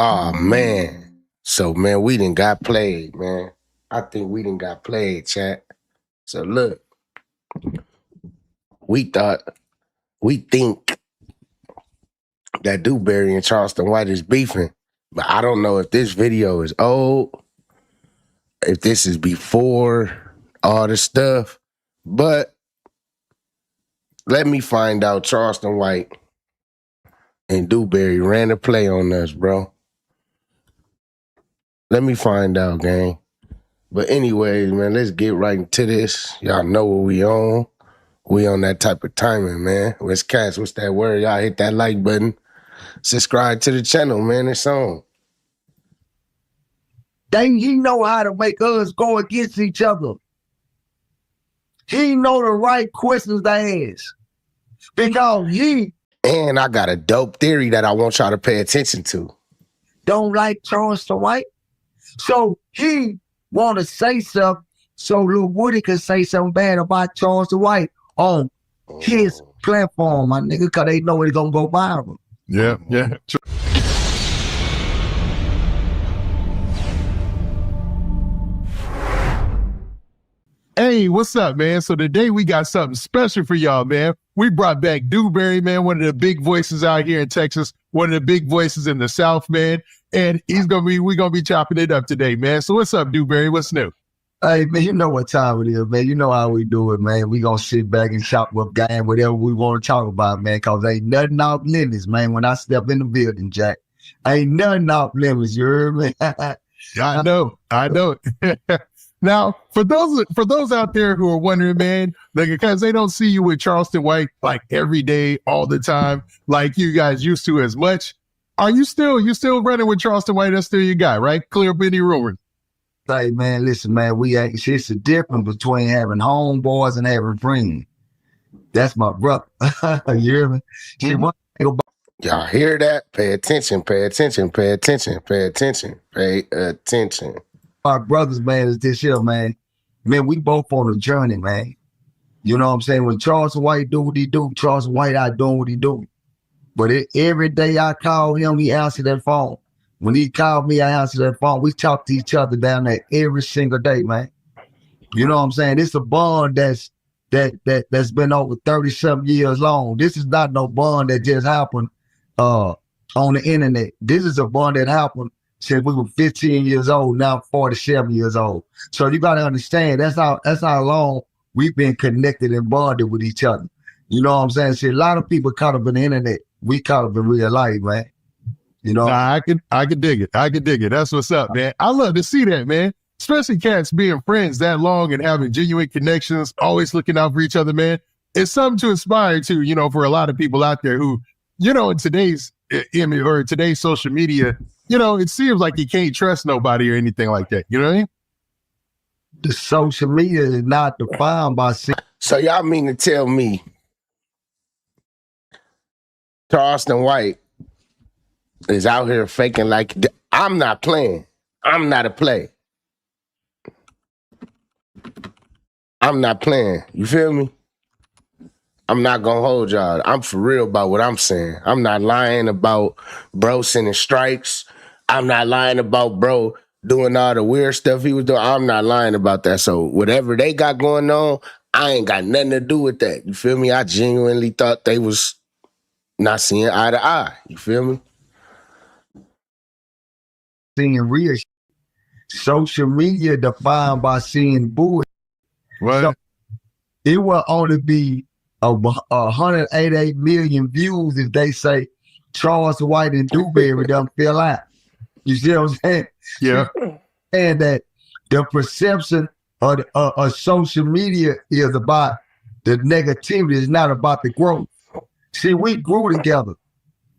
Oh, man. So, man, we done got played, man. I think we done got played, chat. So, look. We think that DewBerry and Charleston White is beefing, but I don't know if this video is old, if this is before all the stuff, but let me find out. Charleston White and DewBerry ran a play on us, bro. Let me find out, gang. But anyways, man, let's get right into this. Y'all know what we on. We on that type of timing, man. What's cats? What's that word? Y'all hit that like button. Subscribe to the channel, man. It's on. He know how to make us go against each other. He know the right questions to ask. Because he... And I got a dope theory that I want y'all to pay attention to. Don't like Charleston White. So he want to say something so Lil Woody can say something bad about Charleston White on his platform, my nigga, because they know it's going to go viral. Yeah. Hey, what's up, man? So today we got something special for y'all, man. We brought back DewBerry, man, one of the big voices out here in Texas, one of the big voices in the South, man. And we're gonna be chopping it up today, man. So what's up, DewBerry? What's new? Hey, man, you know what time it is, man. You know how we do it, man. We gonna sit back and chop up game, whatever we want to talk about, man, because ain't nothing off limits, man, when I step in the building, Jack. Ain't nothing off limits, you heard me? I know. Now, for those out there who are wondering, man, like, because they don't see you with Charleston White like every day, all the time, like you guys used to as much. Are you still running with Charleston White? That's still your guy, right? Clear up any rumors. Hey, man, listen, man, it's the difference between having homeboys and having friends. That's my brother. You hear me? Y'all hear that? Pay attention, pay attention, pay attention, pay attention, pay attention. Our brothers, man, is this here, man. Man, we both on a journey, man. You know what I'm saying? When Charleston White do what he do, Charleston White out doing what he do. But every day I call him, he answer that phone. When he called me, I answered that phone. We talk to each other down there every single day, man. You know what I'm saying? It's a bond that's been over 30-something years long. This is not no bond that just happened on the internet. This is a bond that happened since we were 15 years old, now 47 years old. So you got to understand, that's how long we've been connected and bonded with each other. You know what I'm saying? See, a lot of people caught up in the internet. We caught up in real life, man. You know, I could dig it. I could dig it. That's what's up, man. I love to see that, man. Especially cats being friends that long and having genuine connections, always looking out for each other, man. It's something to aspire to, you know, for a lot of people out there who, you know, in today's image or today's social media, you know, it seems like you can't trust nobody or anything like that. You know what I mean? The social media is not defined by. So y'all mean to tell me Charleston White is out here faking like I'm not playing. I'm not a play. I'm not playing. You feel me? I'm not gonna hold y'all. I'm for real about what I'm saying. I'm not lying about bro sending strikes. I'm not lying about bro doing all the weird stuff he was doing. I'm not lying about that. So whatever they got going on, I ain't got nothing to do with that. You feel me? I genuinely thought they was not seeing eye to eye. You feel me? Seeing real shit. Social media defined by seeing bullshit. Right. So it will only be 188 million views if they say Charles White and DewBerry don't feel out. You see what I'm saying? Yeah. And that the perception of social media is about the negativity, is not about the growth. See, we grew together.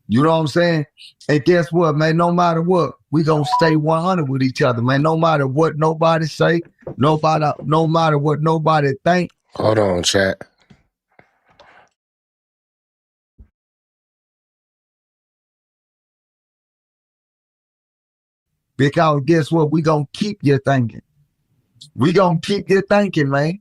You know what I'm saying? And guess what, man? No matter what, we gonna stay 100 with each other, man. No matter what nobody say, no matter what nobody think. Hold on, chat. Because guess what? We gonna keep you thinking. We gonna keep you thinking, man.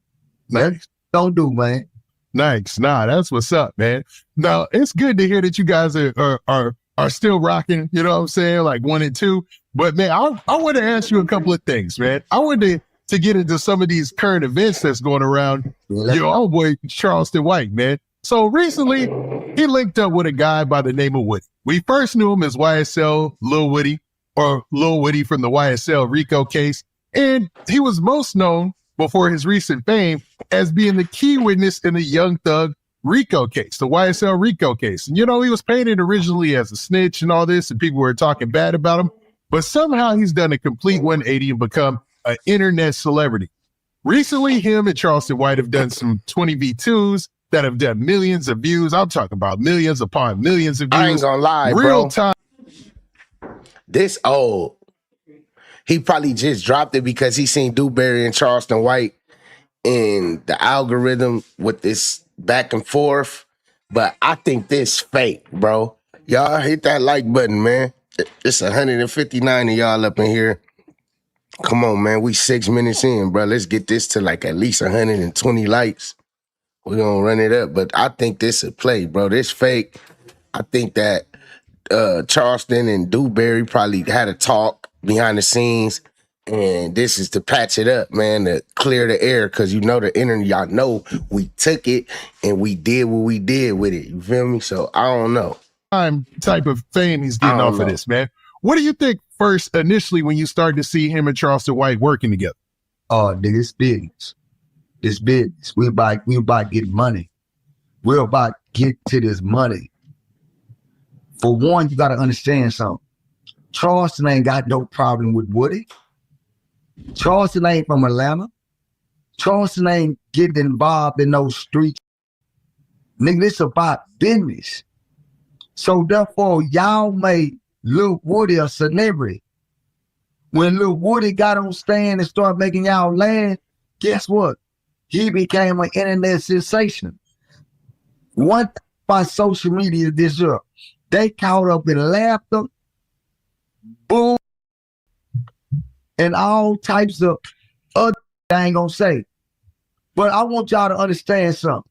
Nice. Don't do, man. Nice. Nah, that's what's up, man. Now, it's good to hear that you guys are are still rocking, you know what I'm saying? Like 1 and 2. But man, I want to ask you a couple of things, man. I wanted to get into some of these current events that's going around. Your old boy, Charleston White, man. So recently, he linked up with a guy by the name of Woody. We first knew him as YSL Lil Woody, or Lil Woody from the YSL Rico case. And he was most known before his recent fame as being the key witness in the Young Thug Rico case, the YSL Rico case. And, you know, he was painted originally as a snitch and all this, and people were talking bad about him. But somehow he's done a complete 180 and become an internet celebrity. Recently, him and Charleston White have done some 20v2s that have done millions of views. I'm talking about millions upon millions of views. I ain't gonna lie, real bro. time. This old. He probably just dropped it because he seen DewBerry and Charleston White in the algorithm with this back and forth. But I think this fake, bro. Y'all hit that like button, man. It's 159 of y'all up in here. Come on, man. We 6 minutes in, bro. Let's get this to like at least 120 likes. We're gonna run it up. But I think this a play, bro. This fake. I think that Charleston and DewBerry probably had a talk behind the scenes, and this is to patch it up, man, to clear the air, because you know the internet, y'all know we took it and we did what we did with it. You feel me? So I don't know. Type of fame he's getting off of this, man. What do you think first, initially, when you started to see him and Charleston White working together? Oh, nigga, it's business. It's business. We about getting money. We're about get to this money. For one, you got to understand something. Charleston ain't got no problem with Woody. Charleston ain't from Atlanta. Charleston ain't getting involved in those streets. Nigga, this about business. So therefore, y'all made Lil Woody a celebrity. When Lil Woody got on stand and started making y'all laugh, guess what? He became an internet sensation. One thing about social media this year, they caught up in laughter, boom, and all types of other I ain't gonna say. But I want y'all to understand something.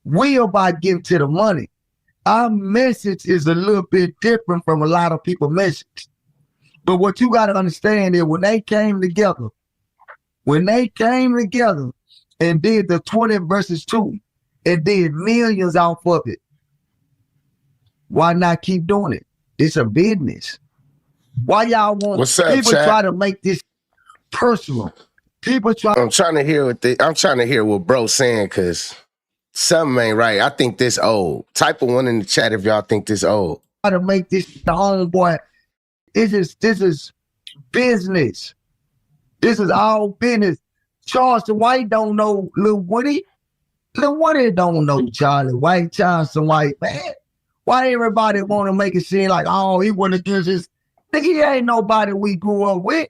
We about getting to the money. Our message is a little bit different from a lot of people's message. But what you got to understand is when they came together and did the 20 versus 2 and did millions off of it, why not keep doing it? It's a business. Why y'all want people try to make this personal? People try. I'm trying to hear what bro's saying, because something ain't right. I think this old. Type of one in the chat if y'all think this old. Try to make this the homeboy. This is business. This is all business. Charleston White don't know Lil Woody. Lil Woody don't know Charlie White, Charleston White, man. Why everybody want to make it seem like, oh, he want to do this? Nigga, he ain't nobody we grew up with.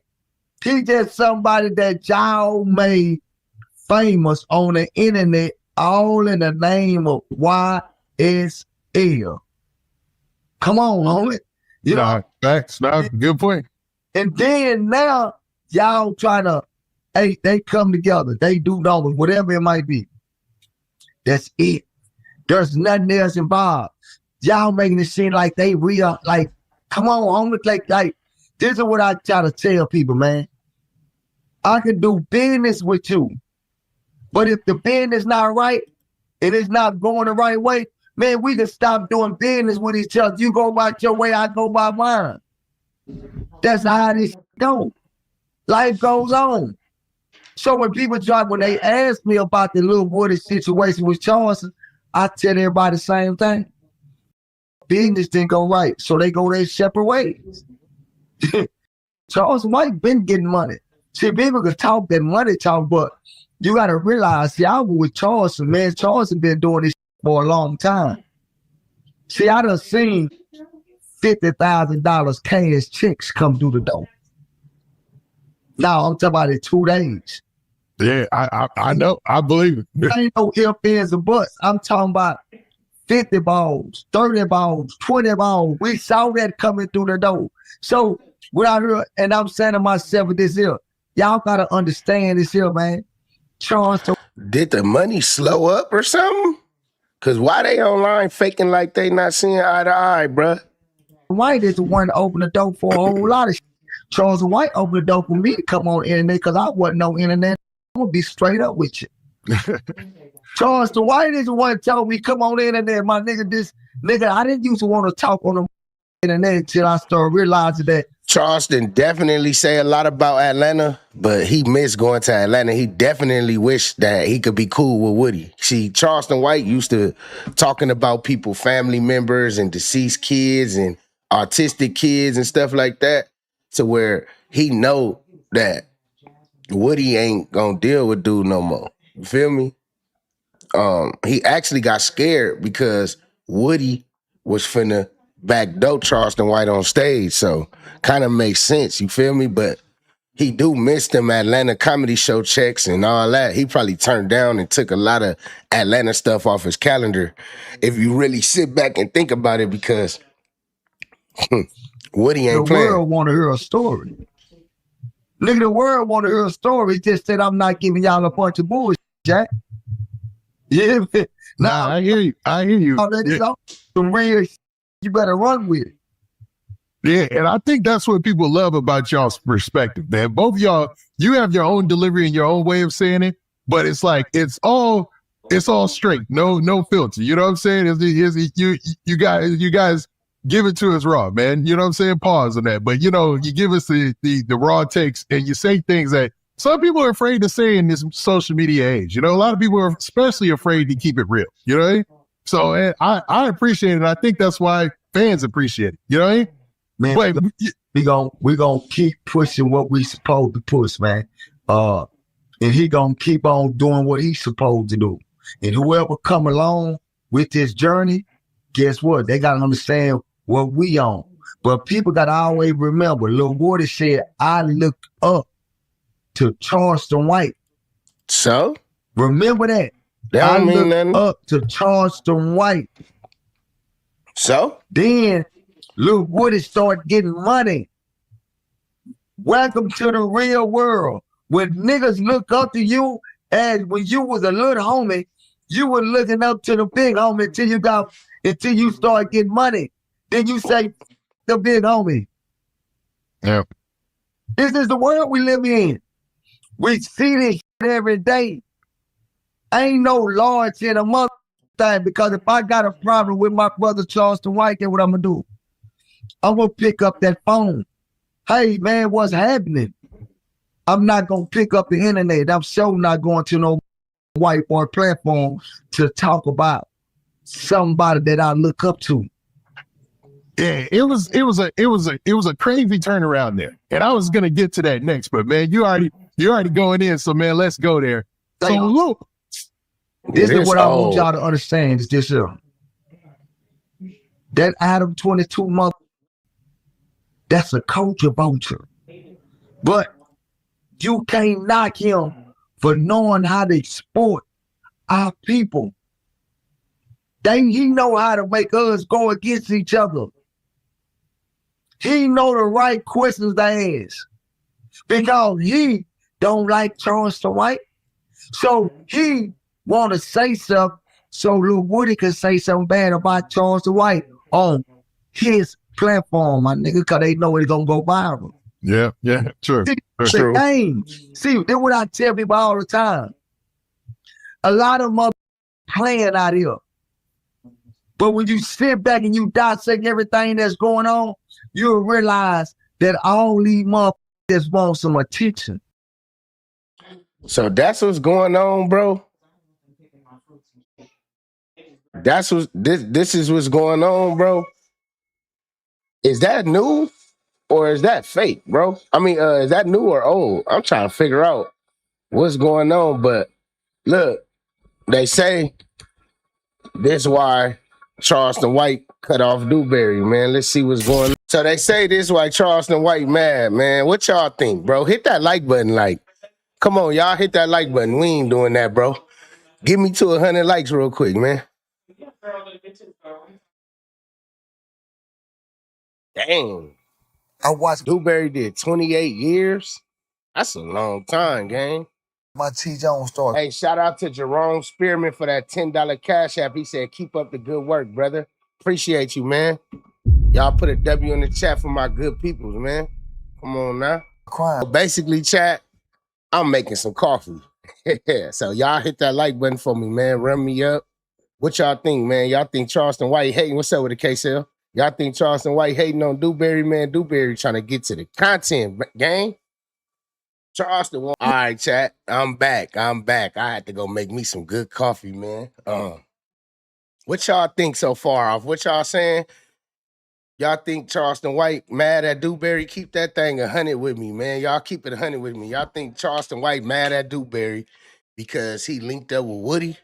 He just somebody that y'all made famous on the internet, all in the name of YSL. Come on, homie. You know, facts. No, good point. And then now, y'all trying to, hey, they come together. They do numbers, whatever it might be. That's it. There's nothing else involved. Y'all making it seem like they real, like, come on, homie. Like, this is what I try to tell people, man. I can do business with you. But if the business not right, and it's not going the right way, man, we can stop doing business with each other. You go by your way, I go by mine. That's how this goes. Life goes on. So when they ask me about the Lil Woody situation with Charleston, I tell everybody the same thing. Business didn't go right, so they go their separate ways. Charleston White been getting money. See, people can talk that money talk, but you got to realize, see, I was with Charleston, man. Charleston been doing this for a long time. See, I done seen $50,000 cash checks come through the door. Now, I'm talking about in 2 days. Yeah, I know. I believe it. Ain't no ifs, ands, and buts. I'm talking about 50 balls, 30 balls, 20 balls. We saw that coming through the door. So, what I heard, and I'm saying to myself this here, y'all got to understand this here, man. Charleston. Did the money slow up or something? Cause why they online faking like they not seeing eye to eye, bruh? White is the one that opened the door for a whole lot of shit. Charles White opened the door for me to come on the internet because I wasn't no internet. I'm gonna be straight up with you. Charles White is the one that told me come on the internet, my nigga. This nigga, I didn't used to want to talk on the internet until I started realizing that. Charleston definitely say a lot about Atlanta, but he missed going to Atlanta. He definitely wished that he could be cool with Woody. See, Charleston White used to talking about people, family members and deceased kids and autistic kids and stuff like that, to where he know that Woody ain't gonna deal with dude no more. You feel me? He actually got scared because Woody was finna backdoor Charleston White on stage, so kind of makes sense. You feel me? But he do miss them Atlanta comedy show checks and all that. He probably turned down and took a lot of Atlanta stuff off his calendar. If you really sit back and think about it, because Woody ain't the playing. world want to hear a story. Nigga, the world want to hear a story. Just said I'm not giving y'all a bunch of bullshit, Jack. Yeah, Nah, I hear you. I hear you. Some real shit, you better run with it. Yeah, and I think that's what people love about y'all's perspective, man. Both of y'all, you have your own delivery and your own way of saying it, but it's like it's all straight, no filter. You know what I'm saying? You guys give it to us raw, man. You know what I'm saying? Pause on that, but you know, you give us the raw takes, and you say things that some people are afraid to say in this social media age. You know, a lot of people are especially afraid to keep it real. You know what I mean? So I appreciate it. I think that's why fans appreciate it. You know what I mean? Man, we gonna keep pushing what we supposed to push, man. And he gonna keep on doing what he's supposed to do. And whoever come along with this journey, guess what? They gotta understand what we on. But people gotta always remember, Lil Woody said, I look up to Charleston White. So? Remember that. That don't mean look nothing. up to Charleston White. So? Then Lil Woody started getting money. Welcome to the real world. When niggas look up to you, as when you was a little homie, you were looking up to the big homie until you start getting money. Then you say, the big homie. Yeah. This is the world we live in. We see this shit every day. Ain't no loyalty in a mother thing, because if I got a problem with my brother Charleston White, then what I'm gonna do? I'm gonna pick up that phone. Hey man, what's happening? I'm not gonna pick up the internet. I'm sure not going to no white boy platform to talk about somebody that I look up to. Yeah, it was a crazy turnaround there, and I was gonna get to that next, but man, you already going in, so man, let's go there. So look, this is what I want y'all to understand. Is this that Adam 22 month? That's a culture vulture, but you can't knock him for knowing how to exploit our people. He know how to make us go against each other. He know the right questions to ask, because he don't like Charleston White. So he want to say something so Lil Woody can say something bad about Charleston White on his platform, my nigga, because they know it's going to go viral. Yeah, true. The game. See, that's what I tell people all the time. A lot of mother playing out here. But when you sit back and you dissect everything that's going on, you'll realize that all these motherfuckers just want some attention. So that's what's going on, bro. That's what this is what's going on, bro. Is that new or is that fake, bro? I mean, is that new or old? I'm trying to figure out what's going on. But look, they say this why Charleston White cut off DewBerry, man. Let's see what's going on. So they say this why Charleston White mad, man. What y'all think, bro? Hit that like button, like. Come on, y'all, hit that like button. We ain't doing that, bro. Give me to 100 likes real quick, man. Dang. I watched DewBerry did 28 years. That's a long time, gang. My T Jones started. Hey, shout out to Jerome Spearman for that $10 cash app. He said, keep up the good work, brother. Appreciate you, man. Y'all put a W in the chat for my good peoples, man. Come on now. Crying. Basically, chat, I'm making some coffee. So y'all hit that like button for me, man. Run me up. What y'all think, man? Y'all think Charleston White hating? What's up with the KCL? Y'all think Charleston White hating on DewBerry, man? DewBerry trying to get to the content, gang. Charleston, all right, chat. I'm back. I had to go make me some good coffee, man. What y'all think so far off? What y'all saying? Y'all think Charleston White mad at DewBerry? Keep that thing 100 with me, man. Y'all keep it 100 with me. Y'all think Charleston White mad at DewBerry because he linked up with Woody?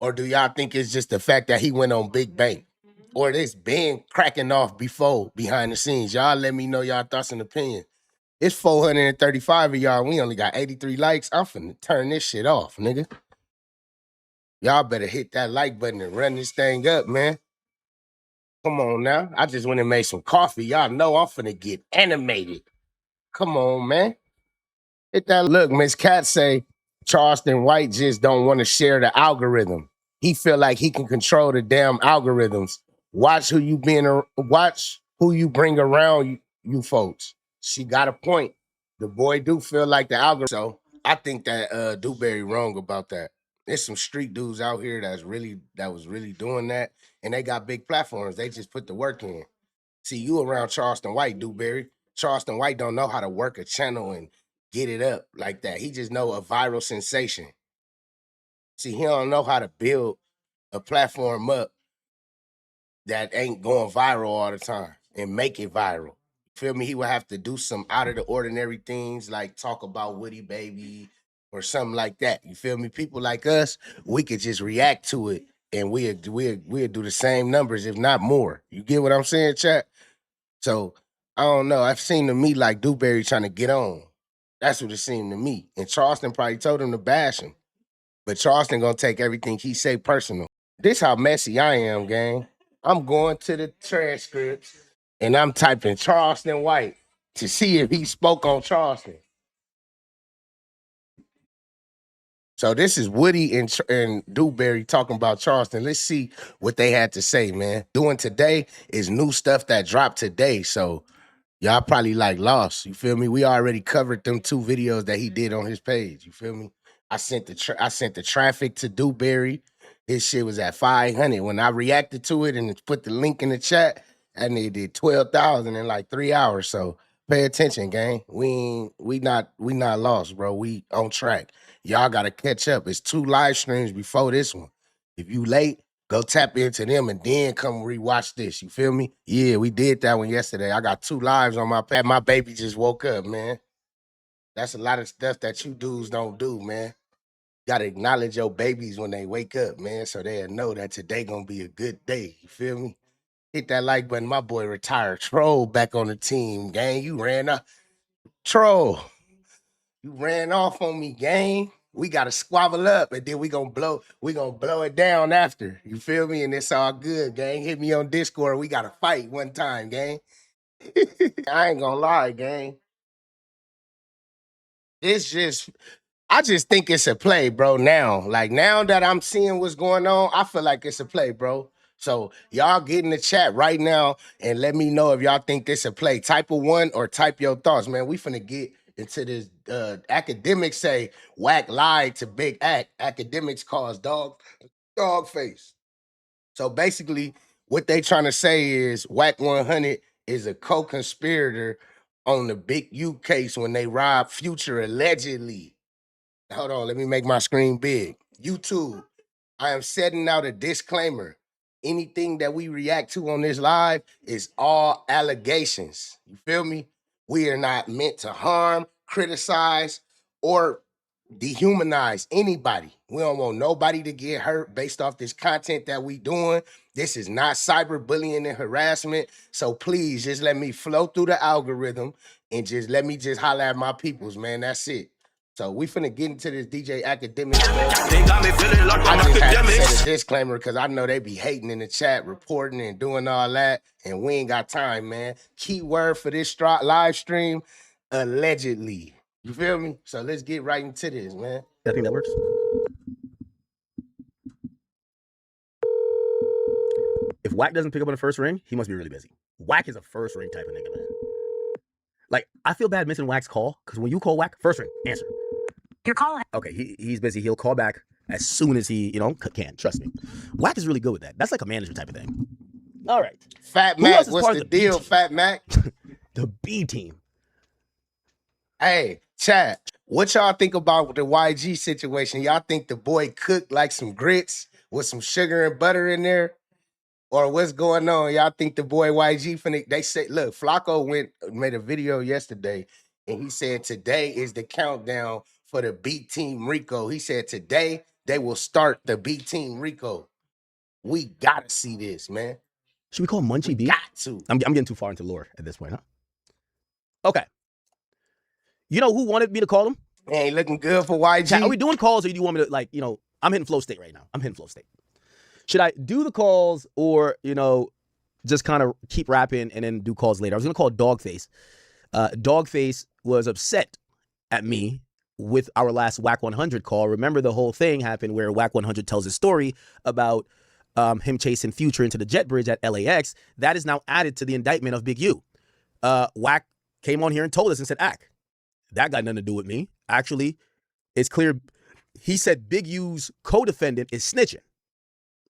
Or do y'all think it's just the fact that he went on Big Bank? Or this been cracking off before behind the scenes? Y'all let me know y'all thoughts and opinions. It's 435 of y'all. We only got 83 likes. I'm finna turn this shit off, nigga. Y'all better hit that like button and run this thing up, man. Come on now. I just went and made some coffee. Y'all know I'm finna get animated. Come on, man. Hit that. Look, Miss Cat say Charleston White just don't want to share the algorithm. He feel like he can control the damn algorithms. Watch who you bring around you folks. She got a point. The boy do feel like the algorithm. So I think that DewBerry wrong about that. There's some street dudes out here that was really doing that, and they got big platforms. They just put the work in. See, you around Charleston White, DewBerry. Charleston White don't know how to work a channel and get it up like that. He just know a viral sensation. See, he don't know how to build a platform up that ain't going viral all the time and make it viral. Feel me? He would have to do some out of the ordinary things like talk about Woody Baby or something like that. You feel me? People like us, we could just react to it and we'll do the same numbers, if not more. You get what I'm saying, chat? So I don't know. I've seen to me like DewBerry trying to get on. That's what it seemed to me. And Charleston probably told him to bash him. But Charleston gonna take everything he say personal. This how messy I am, gang. I'm going to the transcripts and I'm typing Charleston White to see if he spoke on Charleston. So this is Woody and DewBerry talking about Charleston. Let's see what they had to say, man. Doing today is new stuff that dropped today. So y'all probably like lost. You feel me? We already covered them 2 videos that he did on his page. You feel me? I sent the traffic to DewBerry. His shit was at 500. When I reacted to it and put the link in the chat, and they did 12,000 in like 3 hours. So pay attention, gang. We not lost, bro. We on track. Y'all gotta catch up. It's 2 live streams before this one. If you late, go tap into them and then come rewatch this. You feel me? Yeah, we did that one yesterday. I got 2 lives on my pad. My baby just woke up, man. That's a lot of stuff that you dudes don't do, man. You gotta acknowledge your babies when they wake up, man, so they'll know that today gonna be a good day. You feel me? Hit that like button. My boy retired. Troll back on the team, gang. You ran up. Troll. You ran off on me, gang. We gotta squabble up and then we gonna blow it down after. You feel me? And it's all good, gang. Hit me on Discord. We gotta fight one time, gang. I ain't gonna lie, gang. I just think it's a play, bro. Now, like now that I'm seeing what's going on, I feel like it's a play, bro. So y'all get in the chat right now and let me know if y'all think this a play. Type a 1 or type your thoughts, man. We finna get into this. Akademiks say Whack lied to Big Act. Akademiks calls dog face. So basically, what they trying to say is Whack 100 is a co-conspirator on the Big U case when they robbed Future allegedly. Hold on, let me make my screen big. YouTube, I am setting out a disclaimer. Anything that we react to on this live is all allegations. You feel me? We are not meant to harm, criticize, or dehumanize anybody. We don't want nobody to get hurt based off this content that we doing. This is not cyberbullying and harassment. So please just let me flow through the algorithm and just let me just holler at my peoples, man. That's it. So we finna get into this DJ Akademiks, man. They got me feeling like I I'm just had to academics. say the disclaimer because I know they be hating in the chat, reporting and doing all that, and we ain't got time, man. Key word for this live stream, allegedly. You feel me? So let's get right into this, man. I think that works. If Wack doesn't pick up on the first ring, he must be really busy. Wack is a first ring type of nigga, man. Like, I feel bad missing Wack's call, because when you call Wack, first ring, answer. Your call. Okay, he's busy. He'll call back as soon as he, can. Trust me. Wack is really good with that. That's like a manager type of thing. All right. Fat Mac, what's the deal, Fat Mac? The B team. Hey, chat. What y'all think about the YG situation? Y'all think the boy cooked like some grits with some sugar and butter in there? Or what's going on? Y'all think the boy YG finna, they say, look, Flakko made a video yesterday and he said today is the countdown for the B Team Rico. He said today they will start the B Team Rico. We gotta see this, man. Should we call him Munchie B? Got to. I'm getting too far into lore at this point, huh? Okay. You know who wanted me to call him? Ain't looking good for YG. Chat, are we doing calls or do you want me to, I'm hitting flow state right now. I'm hitting flow state. Should I do the calls or, just kind of keep rapping and then do calls later? I was going to call Dogface. Dogface was upset at me with our last Wack 100 call. Remember the whole thing happened where Wack 100 tells a story about him chasing Future into the jet bridge at LAX. That is now added to the indictment of Big U. Wack came on here and told us and said, that got nothing to do with me. Actually, it's clear. He said Big U's co-defendant is snitching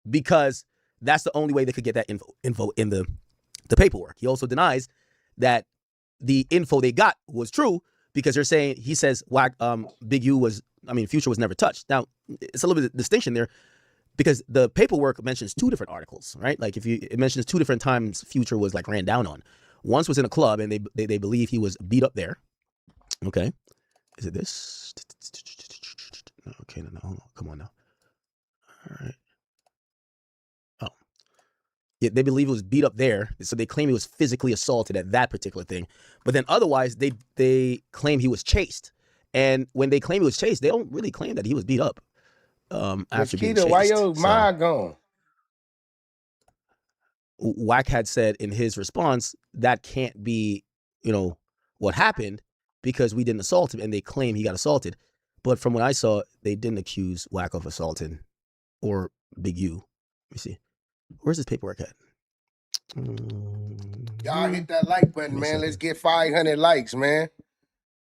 because that's the only way they could get that info in the paperwork. He also denies that the info they got was true because he says Big U Future was never touched. Now, it's a little bit of distinction there because the paperwork mentions two different articles, right? Like it mentions two different times Future was ran down on. Once was in a club and they believe he was beat up there. Okay. Is it this? Okay, no, hold on. Come on now. All right. Oh. Yeah, they believe it was beat up there, so they claim he was physically assaulted at that particular thing. But then otherwise, they claim he was chased. And when they claim he was chased, they don't really claim that he was beat up after being chased. Why your mind gone? Wack had said in his response, that can't be, what happened because we didn't assault him, and they claim he got assaulted. But from what I saw, they didn't accuse Wack of assaulting or Big U. Let me see. Where's this paperwork at? Y'all hit that like button, man. Let's get 500 likes, man.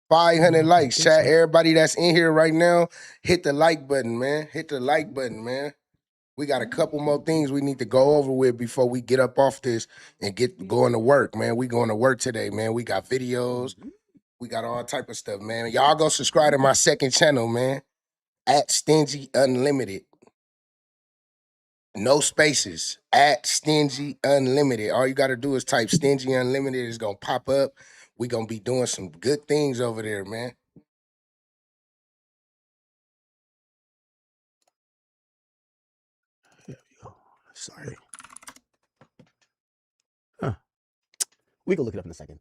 500 likes, chat. Everybody that's in here right now, hit the like button, man. Hit the like button, man. We got a couple more things we need to go over with before we get up off this and get going to work, man. We going to work today, man. We got videos. We got all type of stuff, man. Y'all go subscribe to my second channel, man. At Stingy Unlimited. No spaces. At Stingy Unlimited. All you got to do is type Stingy Unlimited. It's going to pop up. We going to be doing some good things over there, man. There we go. Sorry. Huh. We can look it up in a second.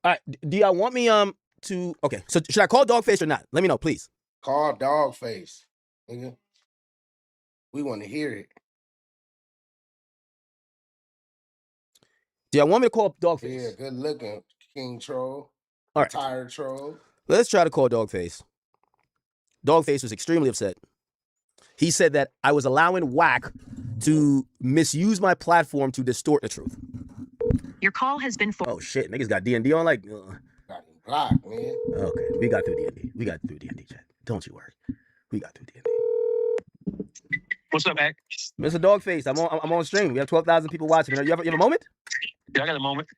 All right. Do y'all want me to... Okay. So should I call Dogface or not? Let me know, please. Call Dogface. Nigga. We want to hear it. Do y'all want me to call Dogface? Yeah, good looking, King Troll. All right. Tired Troll. Let's try to call Dogface. Dogface was extremely upset. He said that I was allowing Wack to misuse my platform to distort the truth. Your call has been... Oh, shit. Niggas got D&D on like... Got him blocked, man. Okay. We got through D&D. We got through D&D, chat. Don't you worry. We got through D&D. What's up, Mac? Mr. Dogface, I'm on stream. We have 12,000 people watching. You have a moment? Yeah, I got a moment.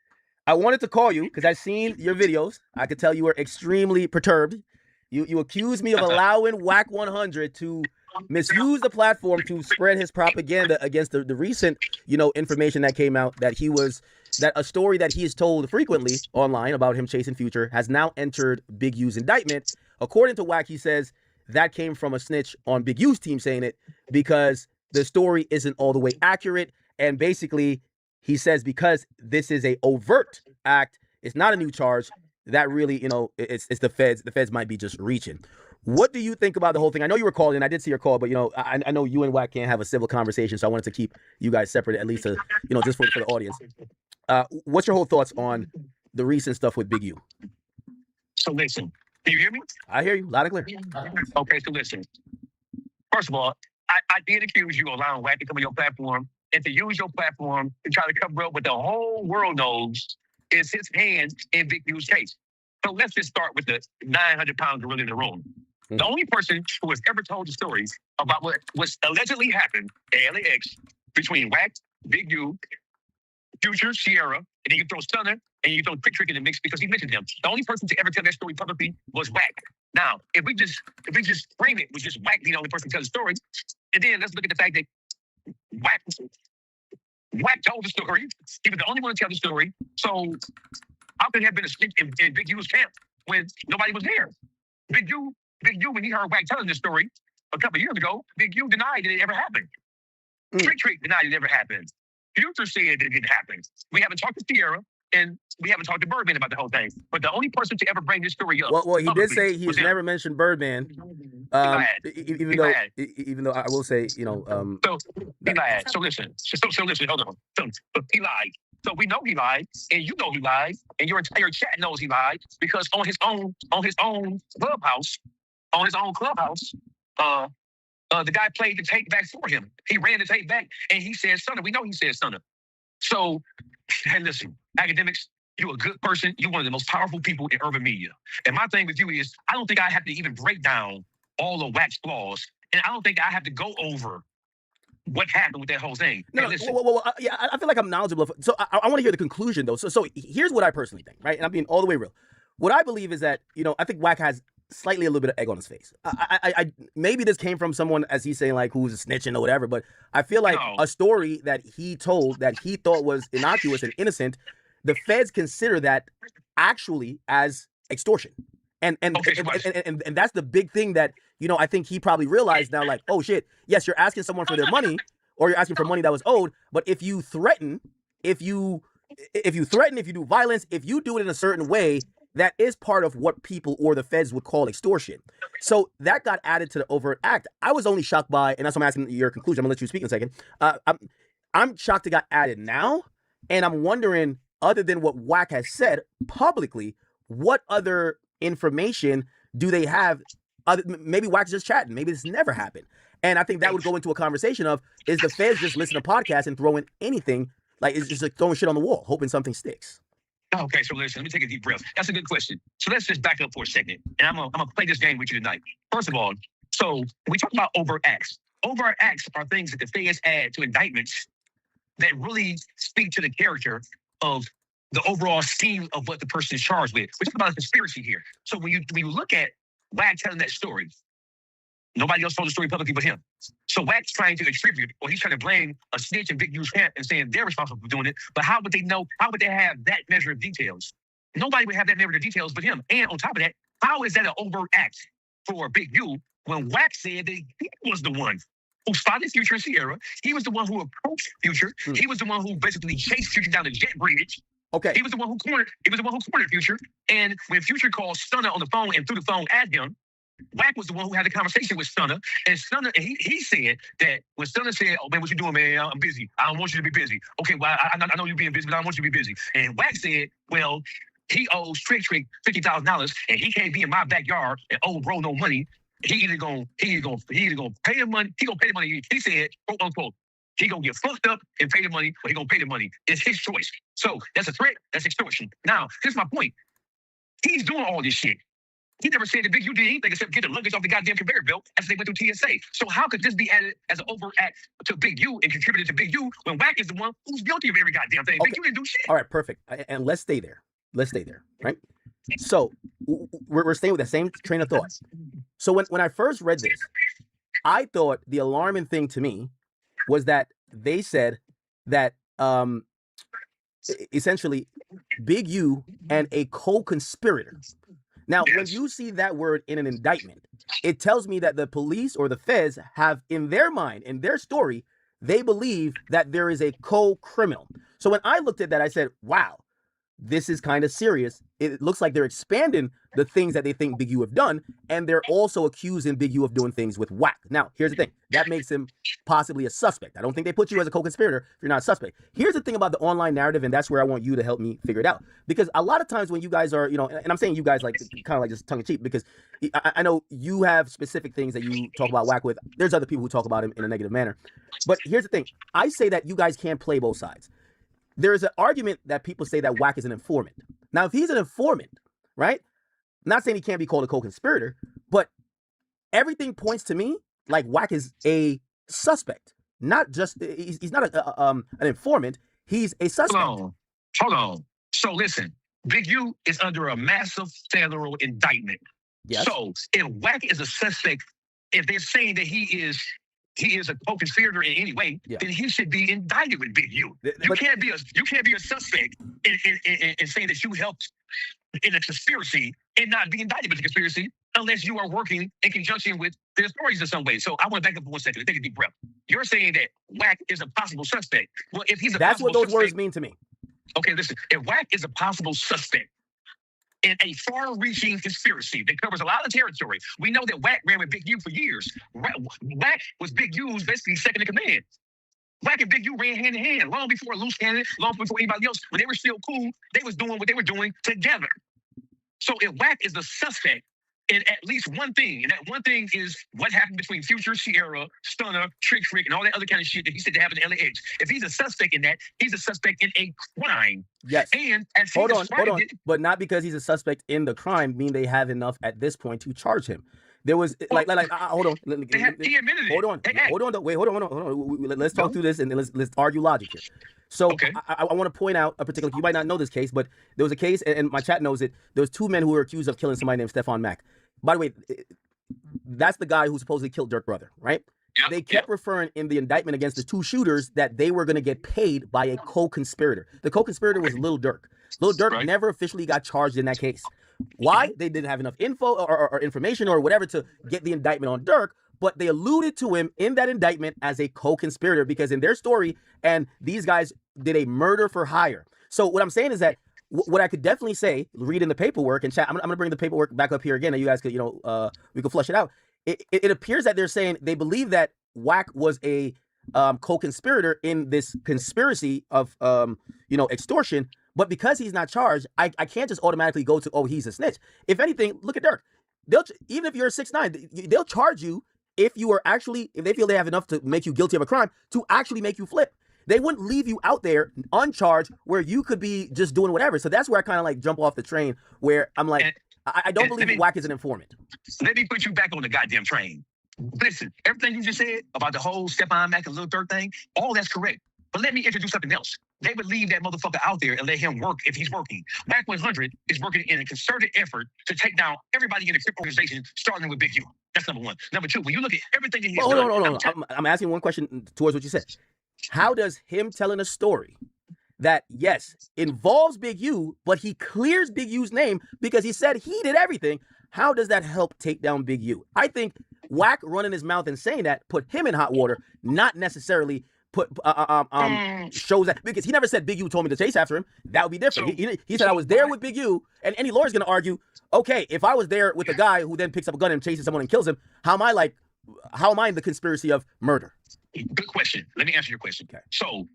I wanted to call you because I've seen your videos. I could tell you were extremely perturbed. You accused me of allowing Wack 100 to misuse the platform to spread his propaganda against the recent, information that came out that a story that he has told frequently online about him chasing Future has now entered Big U's indictment. According to Wack, he says that came from a snitch on Big U's team saying it because the story isn't all the way accurate. And basically, he says because this is a overt act, it's not a new charge, that really, it's the feds. The feds might be just reaching. What do you think about the whole thing? I know you were calling, and I did see your call, but, I know you and Wack can't have a civil conversation, so I wanted to keep you guys separate, at least, just for the audience. What's your whole thoughts on the recent stuff with Big U? So listen, Can you hear me? I hear you loud and clear. Okay, so listen. First of all, I did accuse you of allowing Wack to come on your platform and to use your platform to try to cover up what the whole world knows is his hands in Big U's case. So let's just start with the 900-pound gorilla in the room. Mm-hmm. The only person who has ever told the stories about what was allegedly happened at LAX between Wack, Big U, Future, Sierra, and then you throw Stunner, and you throw Trick in the mix because he mentioned them. The only person to ever tell that story publicly was Wack. Now, if we just frame it with just Wack being the only person to tell the story, and then let's look at the fact that Wack told the story. He was the only one to tell the story. So how could there have been a snitch in Big U's camp when nobody was there? Big U, when he heard Wack telling this story a couple of years ago, Big U denied that it ever happened. Trick denied it ever happened. Future said that it didn't happen. We haven't talked to Sierra, and we haven't talked to Birdman about the whole thing. But the only person to ever bring this story up. Well, he did say he's never mentioned Birdman. Even though I will say, you know, so he lied. So listen, hold on. So he lied. So we know he lied, and you know he lied, and your entire chat knows he lied because on his own clubhouse, the guy played the tape back for him. He ran the tape back, and he said Stunner. We know he said Stunner. So, hey, listen, Akademiks, you're a good person. You're one of the most powerful people in urban media. And my thing with you is, I don't think I have to even break down all the Wack's flaws, and I don't think I have to go over what happened with that whole thing. No, yeah, I feel like I'm knowledgeable. So I want to hear the conclusion, though. So here's what I personally think, right? And I'm being all the way real. What I believe is that, you know, I think Wack has slightly a little bit of egg on his face. I maybe this came from someone, as he's saying, like, who's a snitching or whatever, but I feel like a story that he told that he thought was innocuous and innocent, the feds consider that actually as extortion. And that's the big thing that, you know, I think he probably realized now, like, oh shit, yes, you're asking someone for their money, or you're asking for money that was owed, but if you threaten, if you do violence, if you do it in a certain way, that is part of what people or the feds would call extortion. So that got added to the overt act. I was only shocked by, and that's why I'm asking your conclusion. I'm gonna let you speak in a second. I'm shocked it got added now, and I'm wondering, other than what Wack has said publicly, what other information do they have? Maybe Wack's just chatting. Maybe this never happened. And I think that would go into a conversation of, is the feds just listen to podcasts and throwing anything, like it's just like throwing shit on the wall, hoping something sticks? Okay, so listen, let me take a deep breath. That's a good question. So let's just back up for a second. And I'm gonna play this game with you tonight. First of all, so we talk about overt acts. Overt acts are things that the feds add to indictments that really speak to the character of the overall scheme of what the person is charged with. We're talking about a conspiracy here. So when you look at Wack telling that story, nobody else told the story publicly but him. So Wack's trying to attribute, or he's trying to blame a snitch in Big U's camp and saying they're responsible for doing it. But how would they know? How would they have that measure of details? Nobody would have that measure of details but him. And on top of that, how is that an overt act for Big U when Wack said that he was the one who spotted Future and Sierra? He was the one who approached Future. He was the one who basically chased Future down the jet bridge. Okay. He was the one who cornered. Future. And when Future called Stunner on the phone and threw the phone at him, Wack was the one who had the conversation with Stunner. And Stunner, he said that when Stunner said, "Oh man, what you doing, man? I'm busy. I don't want you to be busy." Okay, well, I know you're being busy, but I don't want you to be busy. And Wack said, "Well, he owes Trick $50,000, and he can't be in my backyard and owe bro no money. He either gonna pay the money. He gonna pay the money." He said, quote unquote, he gonna get fucked up and pay the money, or he gonna pay the money. It's his choice. So that's a threat. That's extortion. Now, here's my point. He's doing all this shit. He never said that Big U did anything except get the luggage off the goddamn conveyor belt as they went through TSA. So how could this be added as an overt act to Big U and contributed to Big U when Wack is the one who's guilty of every goddamn thing? Okay. Big U didn't do shit. All right, perfect. And let's stay there. Right? So we're staying with the same train of thought. So when I first read this, I thought the alarming thing to me was that they said that essentially Big U and a co-conspirator. Now, when you see that word in an indictment, it tells me that the police or the feds have, in their mind, in their story, they believe that there is a co-criminal. So when I looked at that, I said, wow, this is kind of serious. It looks like they're expanding the things that they think Big U have done, and they're also accusing Big U of doing things with Wack. Now, here's the thing. That makes him possibly a suspect. I don't think they put you as a co-conspirator if you're not a suspect. Here's the thing about the online narrative, and that's where I want you to help me figure it out. Because a lot of times when you guys are, and I'm saying you guys like kind of like just tongue-in-cheek, because I know you have specific things that you talk about Wack with. There's other people who talk about him in a negative manner. But here's the thing. I say that you guys can't play both sides. There's an argument that people say that Wack is an informant. Now, if he's an informant, right? I'm not saying he can't be called a co-conspirator, but everything points to me like Wack is a suspect. Not just, he's not an informant. He's a suspect. Hold on. So listen, Big U is under a massive federal indictment. Yes. So if Wack is a suspect, if they're saying that he is a co-conspirator in any way, then he should be indicted with Big U. You can't be a suspect in saying that you helped in a conspiracy and not be indicted with the conspiracy unless you are working in conjunction with the authorities in some way. So I want to back up for 1 second and take a deep breath. You're saying that Wack is a possible suspect. Well, if he's a That's possible what those suspect, words mean to me. Okay, listen. If Wack is a possible suspect in a far-reaching conspiracy that covers a lot of territory, we know that Wack ran with Big U for years. Wack was Big U's basically second in command. Wack and Big U ran hand in hand long before Loose Cannon, long before anybody else. When they were still cool, they was doing what they were doing together. So if Wack is the suspect in at least one thing, and that one thing is what happened between Future, Sierra, Stunner, Trick, and all that other kind of shit that he said happened in LAX. If he's a suspect in that, he's a suspect in a crime. Yes. And as hold on. But not because he's a suspect in the crime mean they have enough at this point to charge him. There was hold on. He admitted it. Hold on. Wait, hold on. Let's talk through this and let's argue logic here. So I want to point out a particular. You might not know this case, but there was a case, and my chat knows it. There was 2 men who were accused of killing somebody named Stephon Mack. By the way, that's the guy who supposedly killed Dirk's brother, right? Yep, they kept referring in the indictment against the 2 shooters that they were going to get paid by a co-conspirator. The co-conspirator was Lil Durk. Lil Durk never officially got charged in that case. Why? They didn't have enough info or information or whatever to get the indictment on Dirk, but they alluded to him in that indictment as a co-conspirator because in their story, and these guys did a murder for hire. So what I'm saying is that what I could definitely say, read in the paperwork, and chat, I'm going to bring the paperwork back up here again, and you guys could, we could flush it out. It appears that they're saying they believe that Wack was a co-conspirator in this conspiracy of, extortion, but because he's not charged, I can't just automatically go to, oh, he's a snitch. If anything, look at Dirk. Even if you're a 6'9", they'll charge you if they feel they have enough to make you guilty of a crime to actually make you flip. They wouldn't leave you out there uncharged where you could be just doing whatever. So that's where I kind of like jump off the train where I'm like, I don't believe Wack is an informant. Let me put you back on the goddamn train. Listen, everything you just said about the whole Stephon Mack and Lil Durk thing, all that's correct. But let me introduce something else. They would leave that motherfucker out there and let him work if he's working. Wack 100 is working in a concerted effort to take down everybody in the Crip organization, starting with Big U. That's number 1. Number 2, when you look at everything that he's done. Hold on. I'm asking one question towards what you said. How does him telling a story that, yes, involves Big U, but he clears Big U's name because he said he did everything, how does that help take down Big U? I think Wack running his mouth and saying that put him in hot water, not necessarily shows that, because he never said Big U told me to chase after him. That would be different. He said I was there with Big U, and any lawyer's going to argue, okay, if I was there with a guy who then picks up a gun and chases someone and kills him, how am I in the conspiracy of murder? Good question. Let me answer your question. Okay. So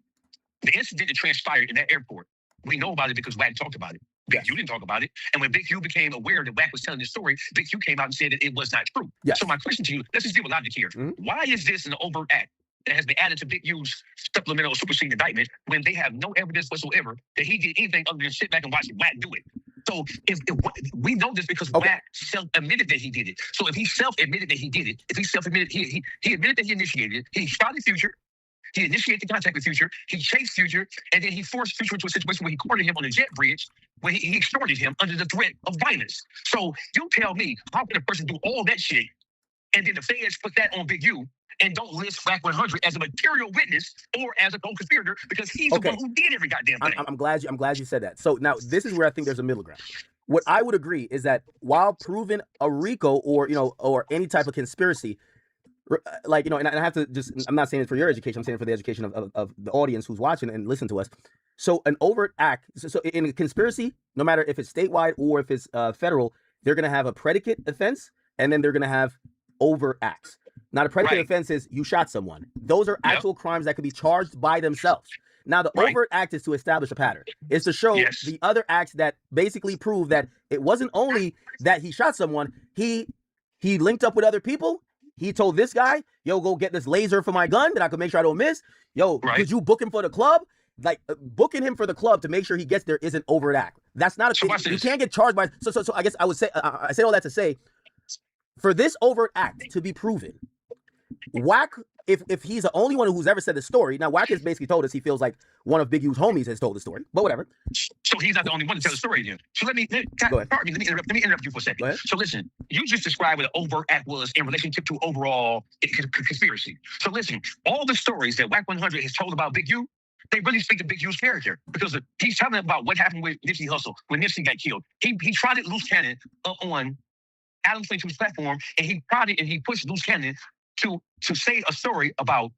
the incident that transpired in that airport, we know about it because Wack talked about it. Big U didn't talk about it. And when Big U became aware that Wack was telling this story, Big U came out and said that it was not true. Yes. So my question to you, let's just deal with logic here. Why is this an overt act that has been added to Big U's supplemental superseding indictment when they have no evidence whatsoever that he did anything other than sit back and watch Wack do it? So if we know this because Wack self-admitted that he did it. So if he self-admitted that he did it, if he self-admitted, he admitted that he initiated it, he shot at Future, he initiated the contact with Future, he chased Future, and then he forced Future into a situation where he cornered him on a jet bridge, where he extorted him under the threat of violence. So you tell me, how can a person do all that shit, and then the feds put that on Big U, and don't list Wack 100 as a material witness or as a co-conspirator because he's the one who did every goddamn thing. I'm glad you said that. So now this is where I think there's a middle ground. What I would agree is that while proving a RICO or any type of conspiracy, like, you know, and I have to just, I'm not saying it for your education, I'm saying it for the education of the audience who's watching and listen to us. So an overt act, so in a conspiracy, no matter if it's statewide or if it's federal, they're going to have a predicate offense, and then they're going to have overt acts. Now, the predicate offense is you shot someone. Those are actual crimes that could be charged by themselves. Now, the overt act is to establish a pattern. It's to show the other acts that basically prove that it wasn't only that he shot someone, he linked up with other people. He told this guy, yo, go get this laser for my gun that I could make sure I don't miss. Yo, could you book him for the club? Like, booking him for the club to make sure he gets there is an overt act. That's not a thing. You can't get charged by. So I guess I would say, I say all that to say, for this overt act to be proven, Wack, if he's the only one who's ever said the story, now Wack has basically told us he feels like one of Big U's homies has told the story, but whatever. So he's not the only one to tell the story then. So let me interrupt you for a second. So listen, you just described what an overt act was in relationship to overall conspiracy. So listen, all the stories that Wack 100 has told about Big U, they really speak to Big U's character, because he's telling about what happened with Nipsey Hussle when Nipsey got killed. He trotted Loose Cannon on Adam Clayton's platform, and he pushed Loose Cannon to say a story about